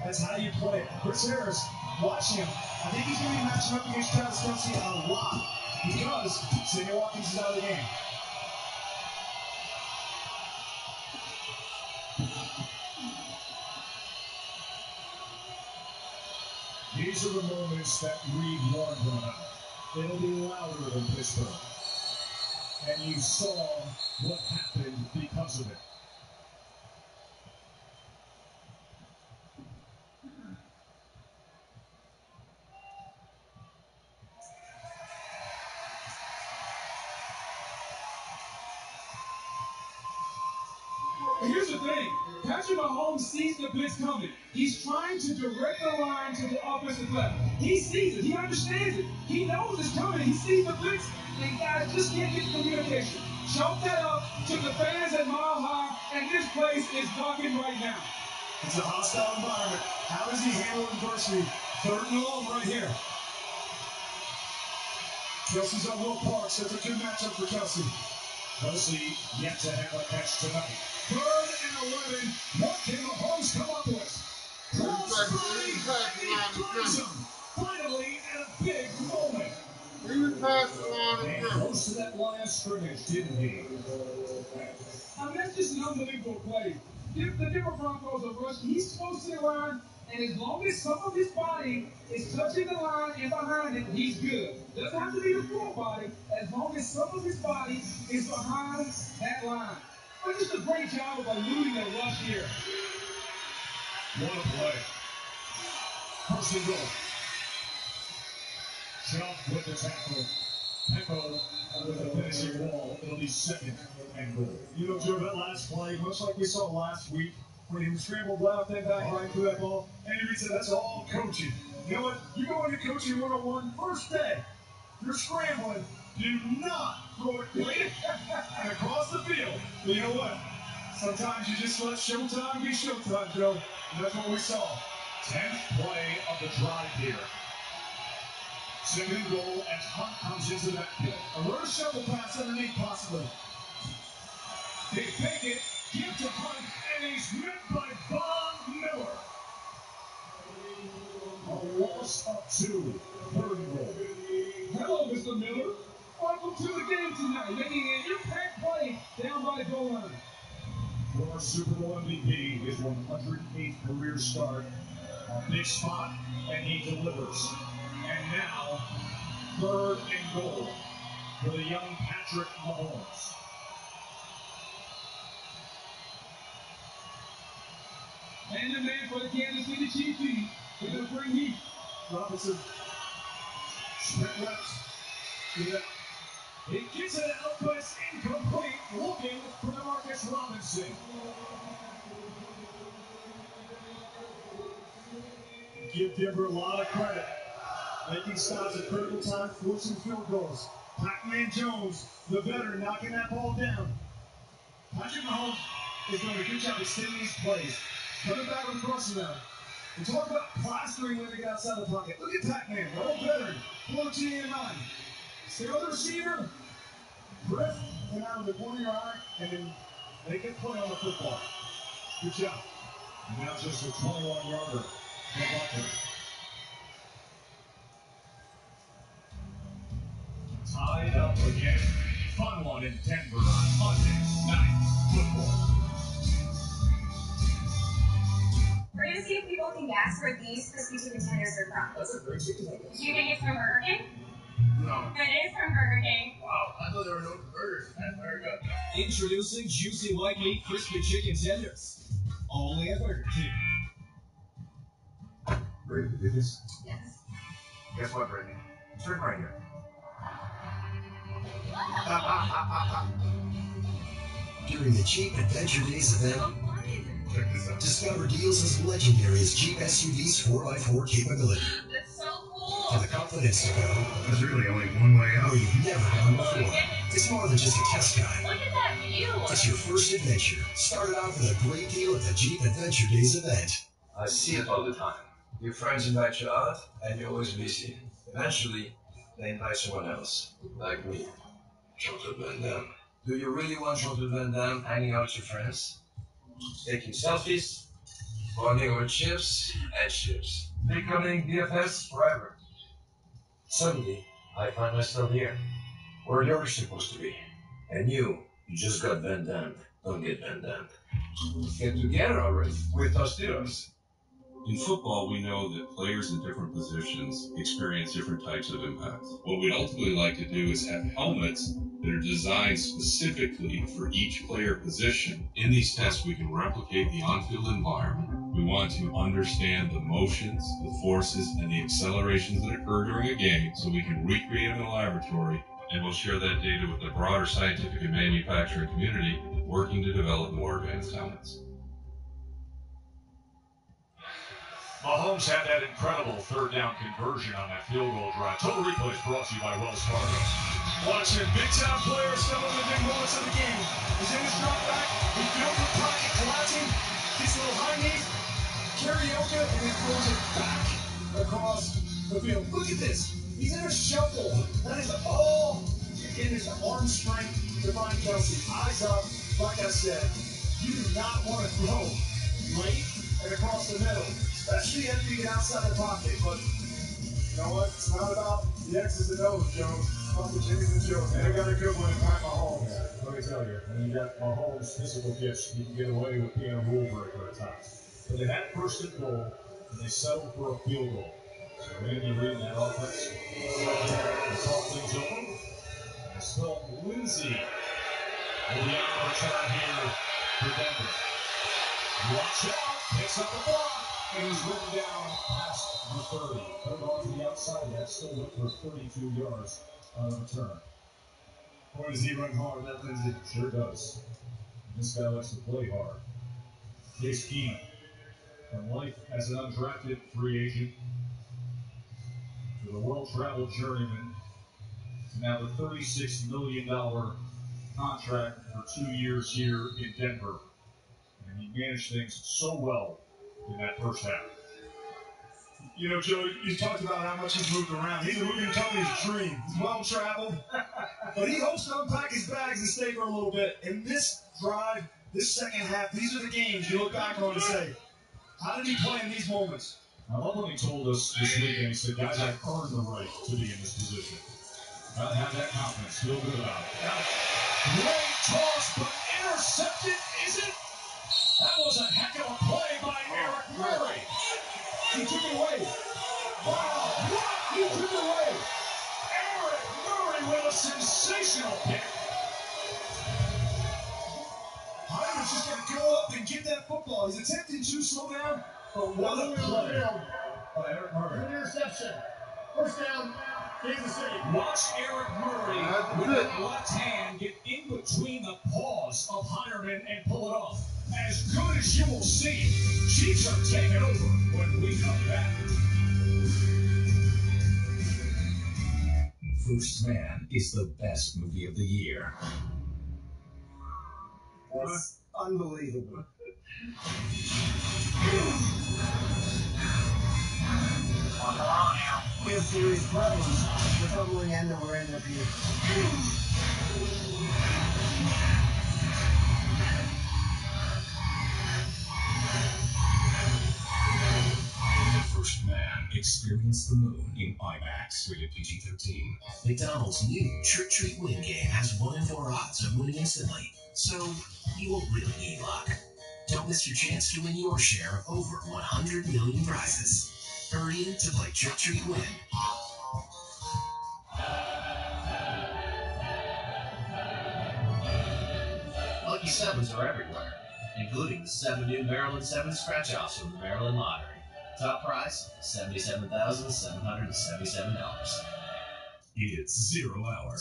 That's how you play it. Chris Harris, watch him. I think he's going to be matching up against Travis Kelsey a lot because Sammy Watkins is out of the game. These are the moments that Reed warned them about. It'll be louder than Pittsburgh. And you saw what happened because of it. Here's the thing. Patrick Mahomes sees the blitz coming. He's trying to direct the line to the offensive left. He sees it. He understands it. He knows it's coming. He sees the blitz, and guys just can't get the communication. Chalk that up to the fans at Mile High, and this place is rocking right now. It's a hostile environment. How does he handle adversity? 3rd and long right here. Kelsey's on Will Parks. That's a good matchup for Kelsey. Kelsey yet to have a catch tonight. 3rd and 11. What can Mahomes come up with? Crossbody, and he finds him. Finally, at a big moment. He was passing on And close to that line of scrimmage, didn't he? I mean, that's just an unbelievable play. The Denver Broncos are rushing. He's close to the line, and as long as some of his body is touching the line and behind it, he's good. Doesn't have to be the full body, as long as some of his body is behind that line. But just a great job of eluding the rush here. What a play. 1st and goal. Chubb with the tackle. Pecco with the finishing wall. It'll be 2nd and goal. You know, Joe, that last play, much like we saw last week, when he was scrambled left and back right through that ball, Andy Reid said that's all coaching. You know what? You go into coaching 101 first day. You're scrambling. Do not throw it quick and across the field. But you know what? Sometimes you just let showtime be showtime, Joe. And that's what we saw. 10th play of the drive here. 2nd goal as Hunt comes into that pit. A little shovel pass underneath, possibly. They fake it, give to Hunt, and he's met by Von Miller. A loss of 2. 3rd and goal. Hello, Mr. Miller. Welcome to the game tonight, making an impact play down by the goal line. Former Super Bowl MVP, his 108th career start. A big spot, and he delivers. And now, 3rd and goal for the young Patrick Mahomes. Man to man for the Kansas City Chiefs team. They're going to bring heat. Robinson. Sprint reps. He gets it out, but it's incomplete. Looking for Demarcus Robinson. Give Denver a lot of credit. Making stops at critical time, forcing field goals. Pac-Man Jones, the veteran, knocking that ball down. Patrick Mahomes is doing a good job extending these plays. Coming back with the crossing now. We talk about plastering when they get outside the pocket. Look at Pac-Man, the old veteran, 14 and 9. Stay on the receiver, drift, and out of the corner of your eye, and then make a play on the football. Good job. And now just a 21-yarder. Tied up again. Fun one in Denver on Monday Night Football. We're going to see if people can guess where these crispy chicken tenders are from. That's a great chicken. Do you think it's from Burger King? No. It is from Burger King. Wow. Wow, I thought there were no burgers. That's very good. Introducing juicy white meat crispy chicken tenders. Only at Burger King. Ready to do this? Yes. Guess what, Brittany? Turn right here. During the Jeep Adventure Days event, discover deals as legendary as Jeep SUV's 4x4 capability. That's so cool. And the confidence to go There's really only one way out. where you've never gone before. It's more than just a test drive. Look at that view. It's your first adventure. Start it off with a great deal at the Jeep Adventure Days event. I see it all the time. Your friends invite you out, and you're always busy. Eventually, they invite someone else, like me, Jean-Claude Van Damme. Do you really want Jean-Claude Van Damme hanging out with your friends, taking selfies, bonding over chips and chips, becoming BFFs forever? Suddenly, I find myself here, where you're supposed to be. And you just got Van Damme. Don't get Van Damme. Let's get together already. We're Tostitos. In football, we know that players in different positions experience different types of impacts. What we'd ultimately like to do is have helmets that are designed specifically for each player position. In these tests, we can replicate the on-field environment. We want to understand the motions, the forces, and the accelerations that occur during a game so we can recreate them in a laboratory, and we'll share that data with the broader scientific and manufacturing community working to develop more advanced helmets. Mahomes had that incredible third down conversion on that field goal drive. Total Replay is brought to you by Wells Fargo. Watching big time players fill in the big moments of the game. He's in his drop back. He feels the pocket collapsing. Gets a little high knee. Karaoke, and he throws it back across the field. Look at this. He's in a shuffle. That is all in his arm strength to find Kelsey. Eyes up. Like I said, you do not want to throw late and across the middle, especially after you get outside the pocket. But you know what? It's not about the X's and O's, Joe. It's about the Jimmys and Joes. And they got a good one in Pat Mahomes. Let me tell you, when you got Mahomes' physical gifts, you can get away with being a rule breaker at times. But they had first and goal, and they settled for a field goal. So Andy Reid in that offense, they talk things over. And still Lindsay will be on the return here for Denver. Watch out, picks up the block, and he's written down past the 30. Put it on to the outside, that still went for 32 yards on the return. Boy, does he run hard, that Lindsay. Sure does. And this guy likes to play hard. Case Keenum, from life as an undrafted free agent to the world travel journeyman to now the $36 million contract for 2 years here in Denver. And he managed things so well in that first half. You know, Joe, you talked about how much he's moved around. He's a moving company's dream. He's well-traveled. But he hopes to unpack his bags and stay for a little bit. In this drive, this second half, these are the games you look back on and say, how did he play in these moments? I love when he told us this weekend, he said, guys, I've earned the right to be in this position. Gotta have that confidence, feel good about it. Great toss, but intercepted, is it? That was a heck of a play by Eric Murray. He took it away. Wow, what? He took it away. Eric Murray with a sensational pick. Hyman's just going to go up and get that football. He's attempting to slow down, but what a play by Eric Murray. Interception. First down, Kansas City. Watch Eric Murray with that left hand get in between the paws of Heinerman and pull it off. As good as you will see, Chiefs are taking over when we come back. First Man is the best movie of the year. That's unbelievable. We have serious problems. The tumbling end that we're in up here. First Man. Experience the moon in IMAX. Rated PG-13. McDonald's new Trick Treat Win game has 1 in 4 odds of winning instantly, so you won't really need luck. Don't miss your chance to win your share of over 100 million prizes. Hurry in to play Trick Treat Win. 7s are everywhere, including the 7 new Maryland 7 scratch-offs from the Maryland Lottery. Top prize, $77,777. It's 0 hour.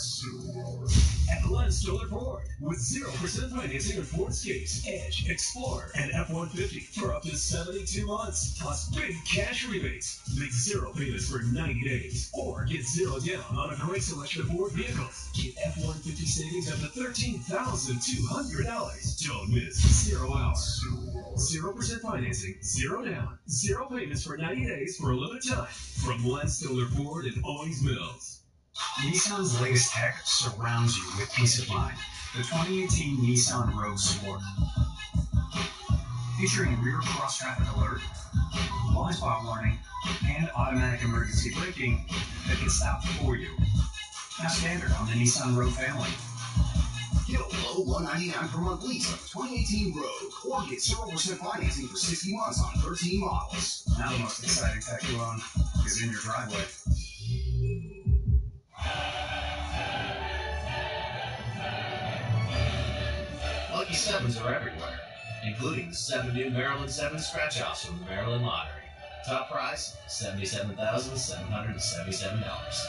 At Len Stoller Ford with 0% financing on Ford Escapes, Edge, Explorer, and F-150 for up to 72 months, plus big cash rebates. Make 0 payments for 90 days, or get 0 down on a great selection of Ford vehicles. Get F-150 savings up to $13,200. Don't miss 0 hour. 0% financing, 0 down, 0 payments for 90 days for a limited time. From Len Stoller Ford in Owings Mills. Nissan's latest tech surrounds you with peace of mind. The 2018 Nissan Rogue Sport. Featuring rear cross-traffic alert, blind spot warning, and automatic emergency braking that can stop for you. Now standard on the Nissan Rogue family. Get a low $199 per month lease on the 2018 Rogue, or get 0% financing for 60 months on 13 models. Now the most exciting tech you own is in your driveway. Lucky 7s are everywhere, including the 7 new Maryland 7 scratch-offs from the Maryland Lottery. Top prize, $77,777.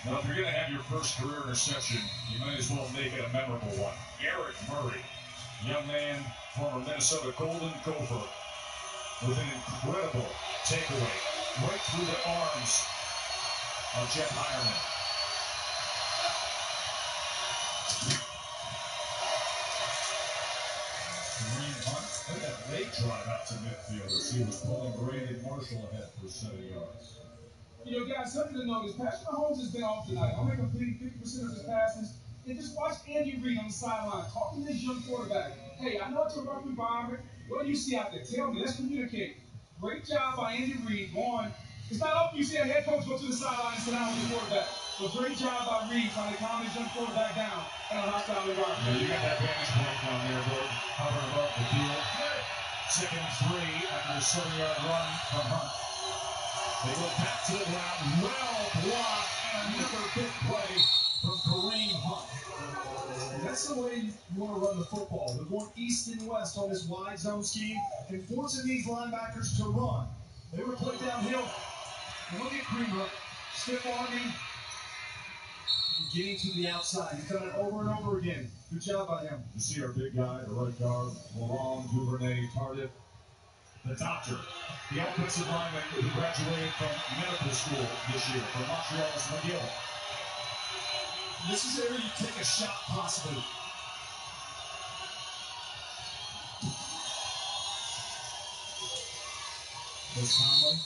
Well, if you're going to have your first career interception, you might as well make it a memorable one. Eric Murray, young man, former Minnesota Golden Gopher, with an incredible takeaway right through the arms of Jeff Hireman. Kareem Hunt, look at that late drive out to midfield as he was pulling Brandon Marshall ahead for 70 yards. You know, guys, something to notice. Patrick Mahomes has been off tonight. Only completing 50% of his passes. And just watch Andy Reid on the sideline talking to this young quarterback. Hey, I know it's a rough environment. What do you see out there? Tell me. Let's communicate. Great job by Andy Reid. Going. It's not often you see a head coach go to the sideline and sit down with the quarterback. But great job by Reid trying to calm his young quarterback down in a hostile environment. Yeah, you got that vantage point down there, Bill. Hovering above the field. Second and 3 after a 7-yard run from Hunt. They go back to the ground. Well blocked. And another big play from Kareem Hunt. And that's the way you want to run the football. They're going east and west on this wide zone scheme and forcing these linebackers to run. They were played downhill. And look at Kareem Hunt. Stiff arming. Getting to the outside. He's done it over and over again. Good job by him. You see our big guy, the right guard, Laurent Duvernay-Tardif, the doctor, the offensive lineman who graduated from medical school this year from Montreal's McGill. This is where you take a shot, possibly. Liz Conley,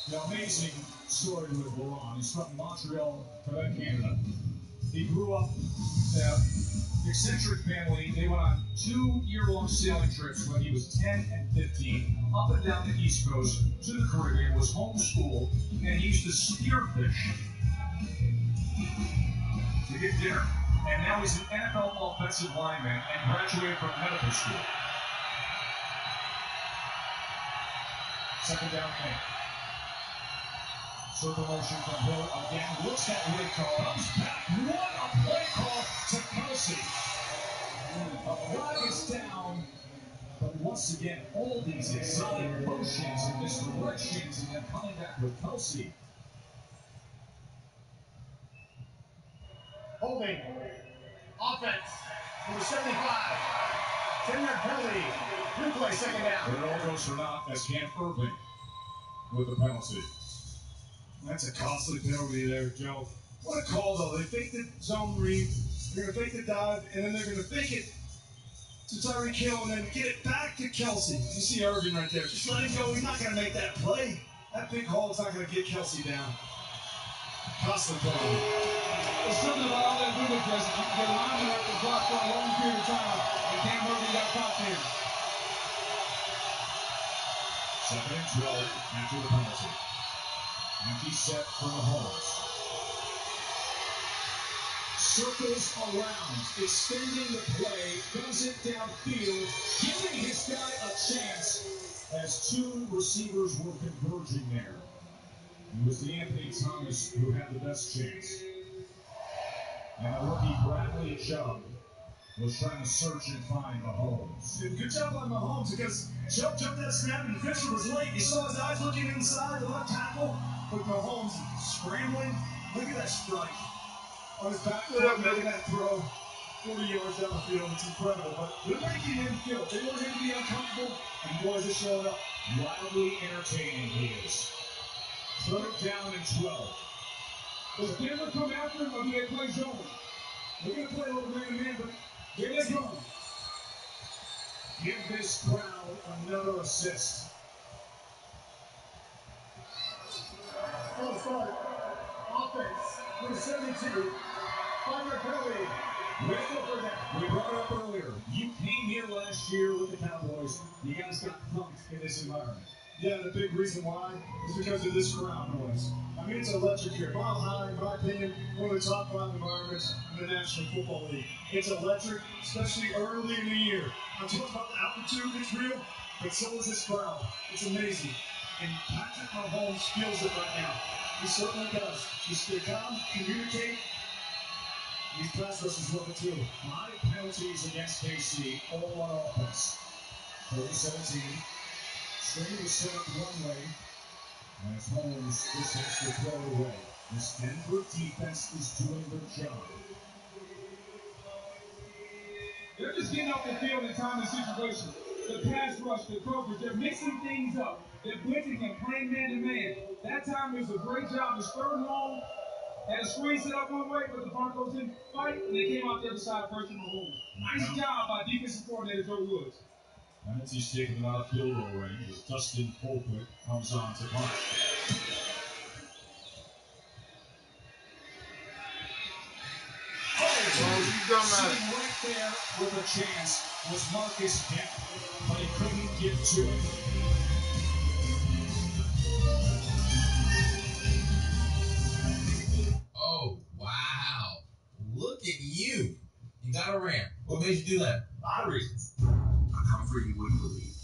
the amazing story with Laurent. He's from Montreal, Quebec, Canada. He grew up in an eccentric family. They went on 2-year-long sailing trips when he was 10 and 15, up and down the East Coast to the Caribbean, was homeschooled, and he used to spearfish to get dinner. And now he's an NFL offensive lineman and graduated from medical school. Second down kick. Circle motion from Hill again. Looks that way, comes back. What a play call to Kelsey. A flag is down. But once again, all these exotic motions and misdirections, and then coming back with Kelsey. Holding. Offense. Number 75. 10-yard penalty. Replay, second down. But it all goes for naught as Cam Irving with the penalty. That's a costly penalty there, Joe. What a call, though. They fake the zone read, they're going to fake the dive, and then they're going to fake it to Tyreek Hill and then get it back to Kelsey. You see Irving right there. Just let him go. He's not going to make that play. That big haul is not going to get Kelsey down. Costly penalty. There's something about all that window dress. You can get a lineman out the block for a long period of time, and Cam Irving got caught there. Second and 12 after the penalty. Empty set for Mahomes. Circles around, extending the play, runs it downfield, giving his guy a chance. As 2 receivers were converging there. It was the Anthony Thomas who had the best chance. And the rookie Bradley Chubb was trying to search and find Mahomes. Good job on Mahomes because Chubb jumped that snap and Fisher was late. You saw his eyes looking inside the left tackle, but Mahomes scrambling. Look at that strike on his back foot, making that throw 40 yards down the field. It's incredible, but they're making him feel. They want him to be uncomfortable, and boys are showing up. Wildly entertaining he is. 3rd down and 12. Does Denver come after him or do they play zone? They're going to play a little man-to-man, but here they go. Give this crowd another assist. Oh, sorry. Offense, number 72. Byron Kelly. We brought it up earlier. You came here last year with the Cowboys. You guys got thumped in this environment. Yeah, the big reason why is because of this crowd noise. I mean, it's electric here. Mile High, in my opinion, one of the top 5 environments in the National Football League. It's electric, especially early in the year. I'm talking about the altitude, it's real, but so is this crowd. It's amazing. And Patrick Mahomes feels it right now. He certainly does. Just stay calm, communicate. These pass rushers love it too. 5 penalties against KC, all on offense. 30-17. String was set up one way, and as Mahomes just hits the throw away. This Denver defense is doing their job. They're just getting off the field in time and situation. The pass rush, the coverage, they're mixing things up. They're blitzing and playing man-to-man. That time was a great job. The 3rd and long had a screen set up one way, but the Broncos didn't fight, and they came out the other side first and Mahomes. Nice job by defensive coordinator Joe Woods. Penalty's taken out of field goal range as Dustin Colquitt comes on to punt. Sitting right there with a chance was Marcus Kemp, but he couldn't get to it. Oh, wow. Look at you. You got a ramp. What made you do that? A lot of reasons. A comfort you wouldn't believe.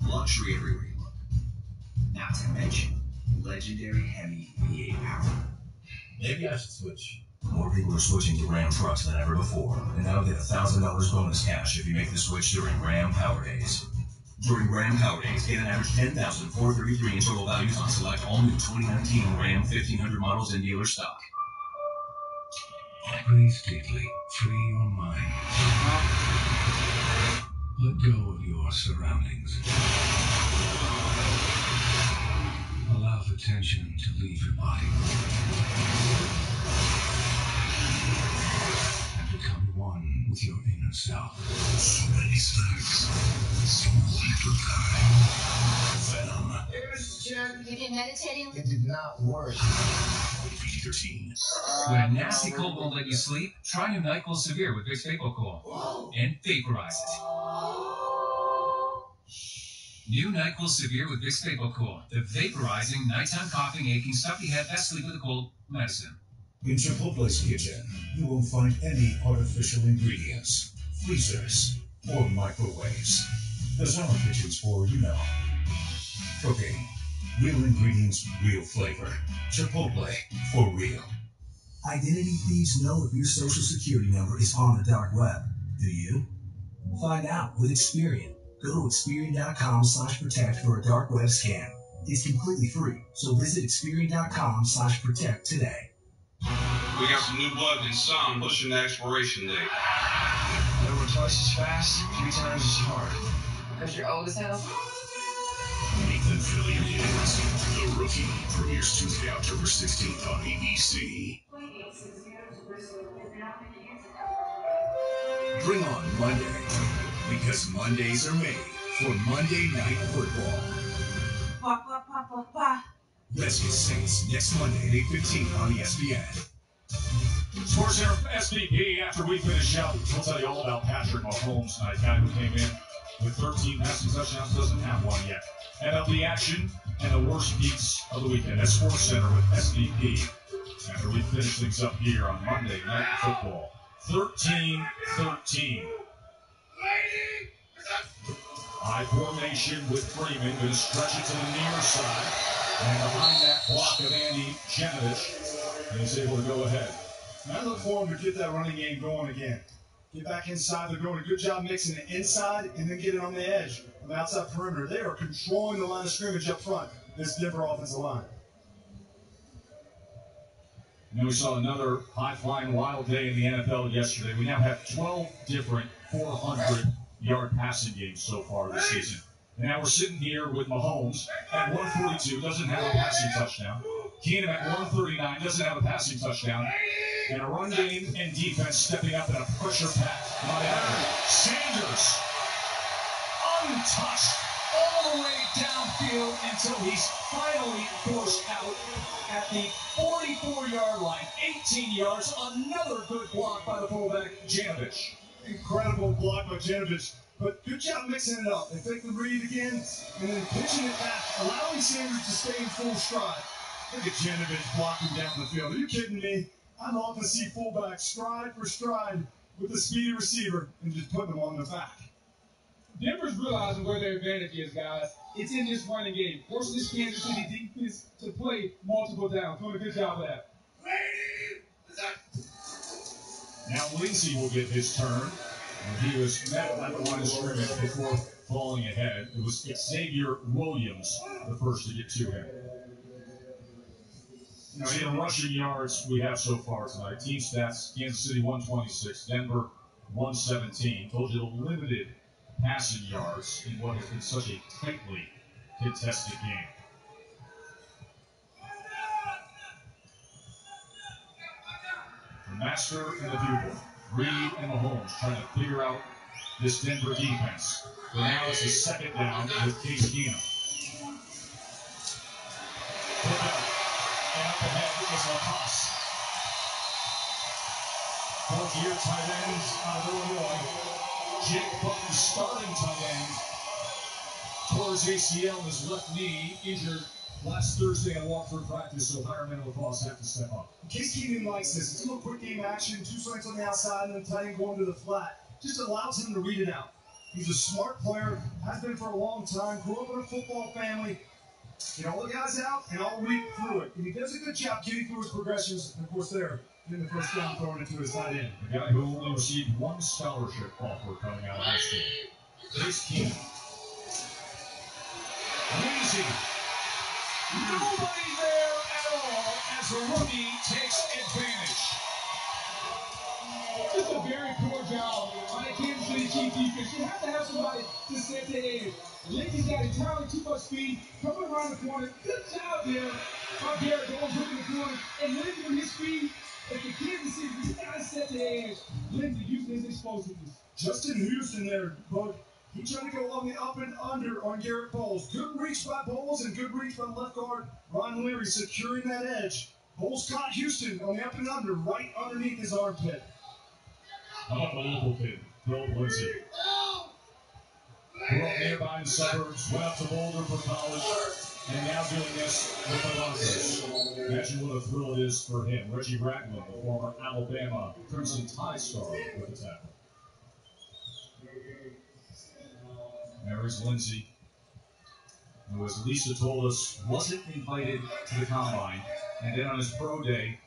Luxury everywhere you look. Not to mention legendary heavy V8 power. Maybe I should switch. More people are switching to Ram trucks than ever before, and now get $1,000 bonus cash if you make the switch during Ram Power Days. During Ram Power Days, get an average $10,433 in total values on select all new 2019 Ram 1500 models in dealer stock. Breathe deeply, free your mind. Let go of your surroundings. Allow the tension to leave your body. And become one with your inner self. So many snacks. So little time. Venom. Hey, Mr. Chen. You've been meditating? It did not work. PG-13. When a nasty cold won't let you sleep, try new NyQuil Severe with Vicks VapoCool and vaporize it. New NyQuil Severe with Vicks VapoCool, the vaporizing, nighttime coughing, aching, stuff you have best sleep with a cold medicine. In Chipotle's kitchen, you won't find any artificial ingredients, freezers, or microwaves. There's our kitchens for, cooking. Real ingredients, real flavor. Chipotle, for real. Identity thieves know if your social security number is on the dark web. Do you? Find out with Experian. Go to Experian.com/protect for a dark web scan. It's completely free, so visit Experian.com/protect today. We got some new blood and some pushing the expiration date. Over twice as fast, 3 times as hard. Because you're old as hell? Nathan Fillion is The Rookie. Premieres Tuesday, October 16th on ABC. Bring on Monday, because Mondays are made for Monday Night Football. Redskins Saints next Monday at 8:15 on ESPN. SportsCenter SVP, after we finish up, we'll tell you all about Patrick Mahomes tonight, guy who came in with 13 passing touchdowns, doesn't have one yet. MLB action and the worst beats of the weekend at SportsCenter with SVP. After we finish things up here on Monday Night Football. 13-13. High formation with Freeman, going to stretch it to the near side. And behind that block of Andy Janovich, and he's able to go ahead. And I look forward to get that running game going again. get back inside. They're doing a good job mixing it inside and then getting on the edge of the outside perimeter. They are controlling the line of scrimmage up front, this Denver offensive line. And then we saw another high-flying wild day in the NFL yesterday. We now have 12 different 400-yard passing games so far this season. And now we're sitting here with Mahomes at 142, doesn't have a passing touchdown. Keenum at 139, doesn't have a passing touchdown. And a run game and defense stepping up in a pressure pack. Sanders, untouched, all the way downfield until he's finally forced out at the 44-yard line. 18 yards, another good block by the fullback, Janovich. Incredible block by Janovich. But good job mixing it up. They take the read again, and then pitching it back, allowing Sanders to stay in full stride. Look at Janovich blocking down the field. Are you kidding me? I'd love to see fullback stride for stride with the speedy receiver and just putting them on the back. Denver's realizing where their advantage is, guys. It's in this running game. Forcing this Kansas City defense to play multiple downs. Doing a good job of that. Now Lindsey will get his turn. He was met at the line of scrimmage before falling ahead. It was Xavier Williams, the first to get to him. Now, in rushing yards we have so far tonight, team stats, Kansas City 126, Denver 117. Told you the limited passing yards in what has been such a tightly contested game. The master and the pupil, Reed and Mahomes, trying to figure out this Denver defense. For now, it's a second down with Case Keenum. And up ahead is Lacoste. Fourth-year tight end out of Illinois. Jake Button, starting tight end, tore his ACL in his left knee, injured last Thursday in walk-through practice, so Hireman and Lacoste have to step up. Case Keenum likes this. It's a little quick game action, two slants on the outside, and then tight end going to the flat. Just allows him to read it out. He's a smart player, has been for a long time, grew up in a football family. Get all the guys out, and I'll read through it. And he does a good job getting through his progressions, and of course there, in the first down, throwing it to his tight end. The guy who only received one scholarship offer coming out of high school. Case Keenum. Easy. Nobody there at all as the rookie takes advantage. Just a very poor job on that Kansas City Chiefs defense. You have to have somebody to set the edge. Lindsey's got entirely too much speed, coming around the corner. Good job there by Garrett Bowles looking the corner. And Lindsey with his speed, if the Kansas City, you got to set the edge. Lindsey using his explosiveness. Justin Houston there, but he tried to go on the up and under on Garrett Bowles. Good reach by Bowles and good reach by left guard Ron Leary securing that edge. Bowles caught Houston on the up and under, right underneath his armpit. How about the local kid, Philip Lindsey? Grew up nearby in the suburbs, went up to Boulder for college, and now doing this with the Broncos. Imagine what a thrill it is for him. Reggie Ragland, the former Alabama Crimson Tide star, with the tackle. There's Lindsey, who, as Lisa told us, wasn't invited to the combine, and then on his pro day,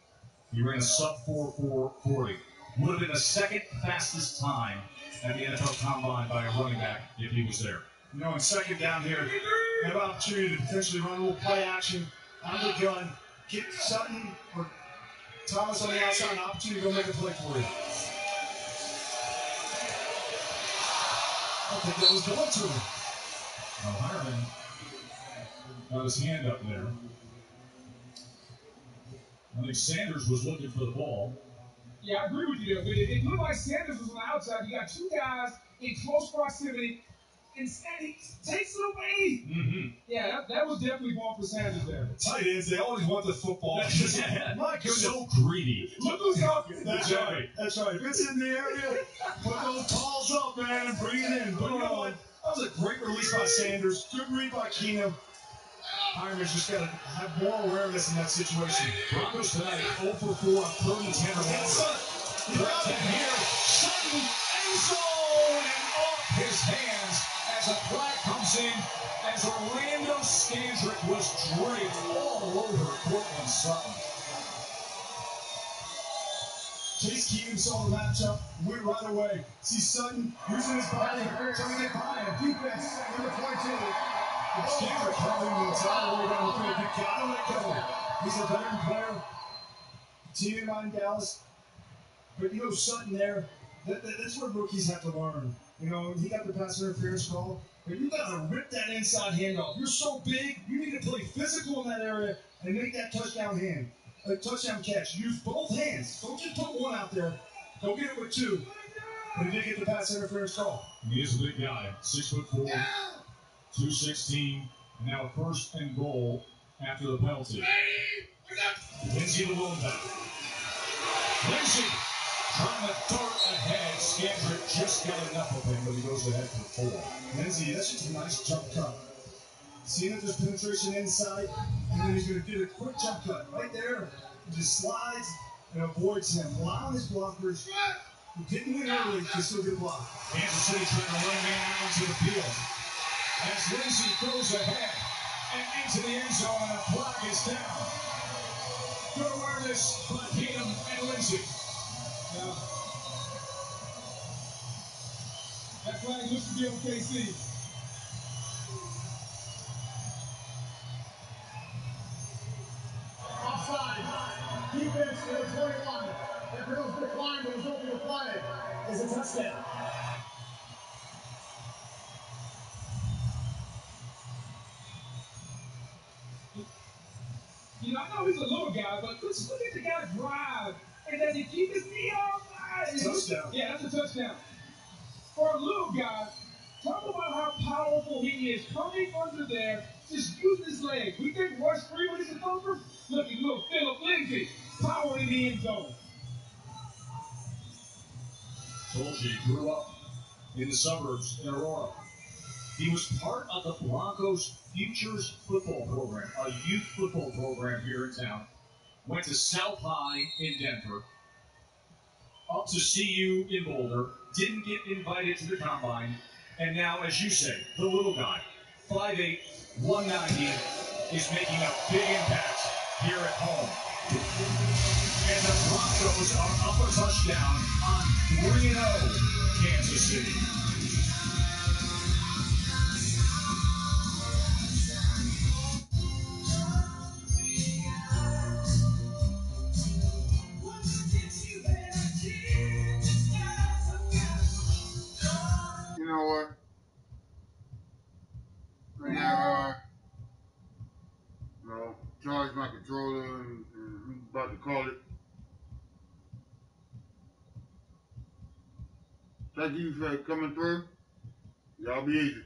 he ran a sub-4.40. Would have been the second fastest time at the NFL Combine by a running back if he was there. You know, in second down here, have an opportunity to potentially run a little play action out of the gun, get Sutton or Thomas on the outside, an opportunity to go make a play for you. I think that was going to him. Hireman got his hand up there. I think Sanders was looking for the ball. Yeah, I agree with you there, but it looked like Sanders was on the outside. You got two guys in close proximity, and he takes it away. Mm-hmm. Yeah, that was definitely going for Sanders there. Tight ends, they always want the football. My goodness. So greedy. Look who's talking. That's right. That's right. If it's in the area, put those balls up, man, and bring it in. But you know what? That was a great release by Sanders. Good read by Keenum. Hireman's just got to have more awareness in that situation. Broncos tonight 0 for 4 on 3rd and 10 or longer. Third 10 here. Sutton end zone and off his hands as a flag comes in as Orlando Scandrick was draped all over Cortland Sutton. Chase Keenum saw the matchup, went right away. See Sutton using his body, trying to get by him. Defense, number 22. Scandrick having the entire way down the field. You gotta let go. He's a veteran player. Team in mind, Dallas. But you know, Sutton there, that's where rookies have to learn. You know, he got the pass interference call, but you got to rip that inside handoff. You're so big, you need to play physical in that area and make that touchdown touchdown catch. Use both hands. Don't just put one out there. Go get it with two. But he did get the pass interference call. He is a big guy, 6'4", 216, and now first and goal after the penalty. Lindsey the lone back. Lindsey trying to dart ahead. Scandrick just got enough of him, but he goes ahead for 4. Lindsey, that's just a nice jump cut. See that there's penetration inside, and then he's going to do a quick jump cut right there. He just slides and avoids him, allowing his blockers who didn't win early to still get a block. Kansas City trying to run man out into the field. As Lindsey goes ahead and into the end zone, and a flag is down. Good awareness by Keenum and Lindsey. Yeah. That flag looks to be on KC. Offside. Defense number 21. After those declined, the result of the flag is a touchdown. You know, I know he's a little guy, but let's look at the guy drive. And does he keep his knee on? Touchdown. Yeah, that's a touchdown. For a little guy, talk about how powerful he is. Coming under there, just use his leg. We think Rush Freeman is a thumper. Look, Philip Lindsay, power in the end zone. Tolji grew up in the suburbs in Aurora. He was part of the Broncos Futures football program, a youth football program here in town. Went to South High in Denver, up to CU in Boulder, didn't get invited to the combine, and now, as you say, the little guy, 5'8", 190, is making a big impact here at home. And the Broncos are up a touchdown on 3-0 Kansas City. You know what? I got, charge my controller and I'm about to call it. Thank you for coming through. Y'all be easy.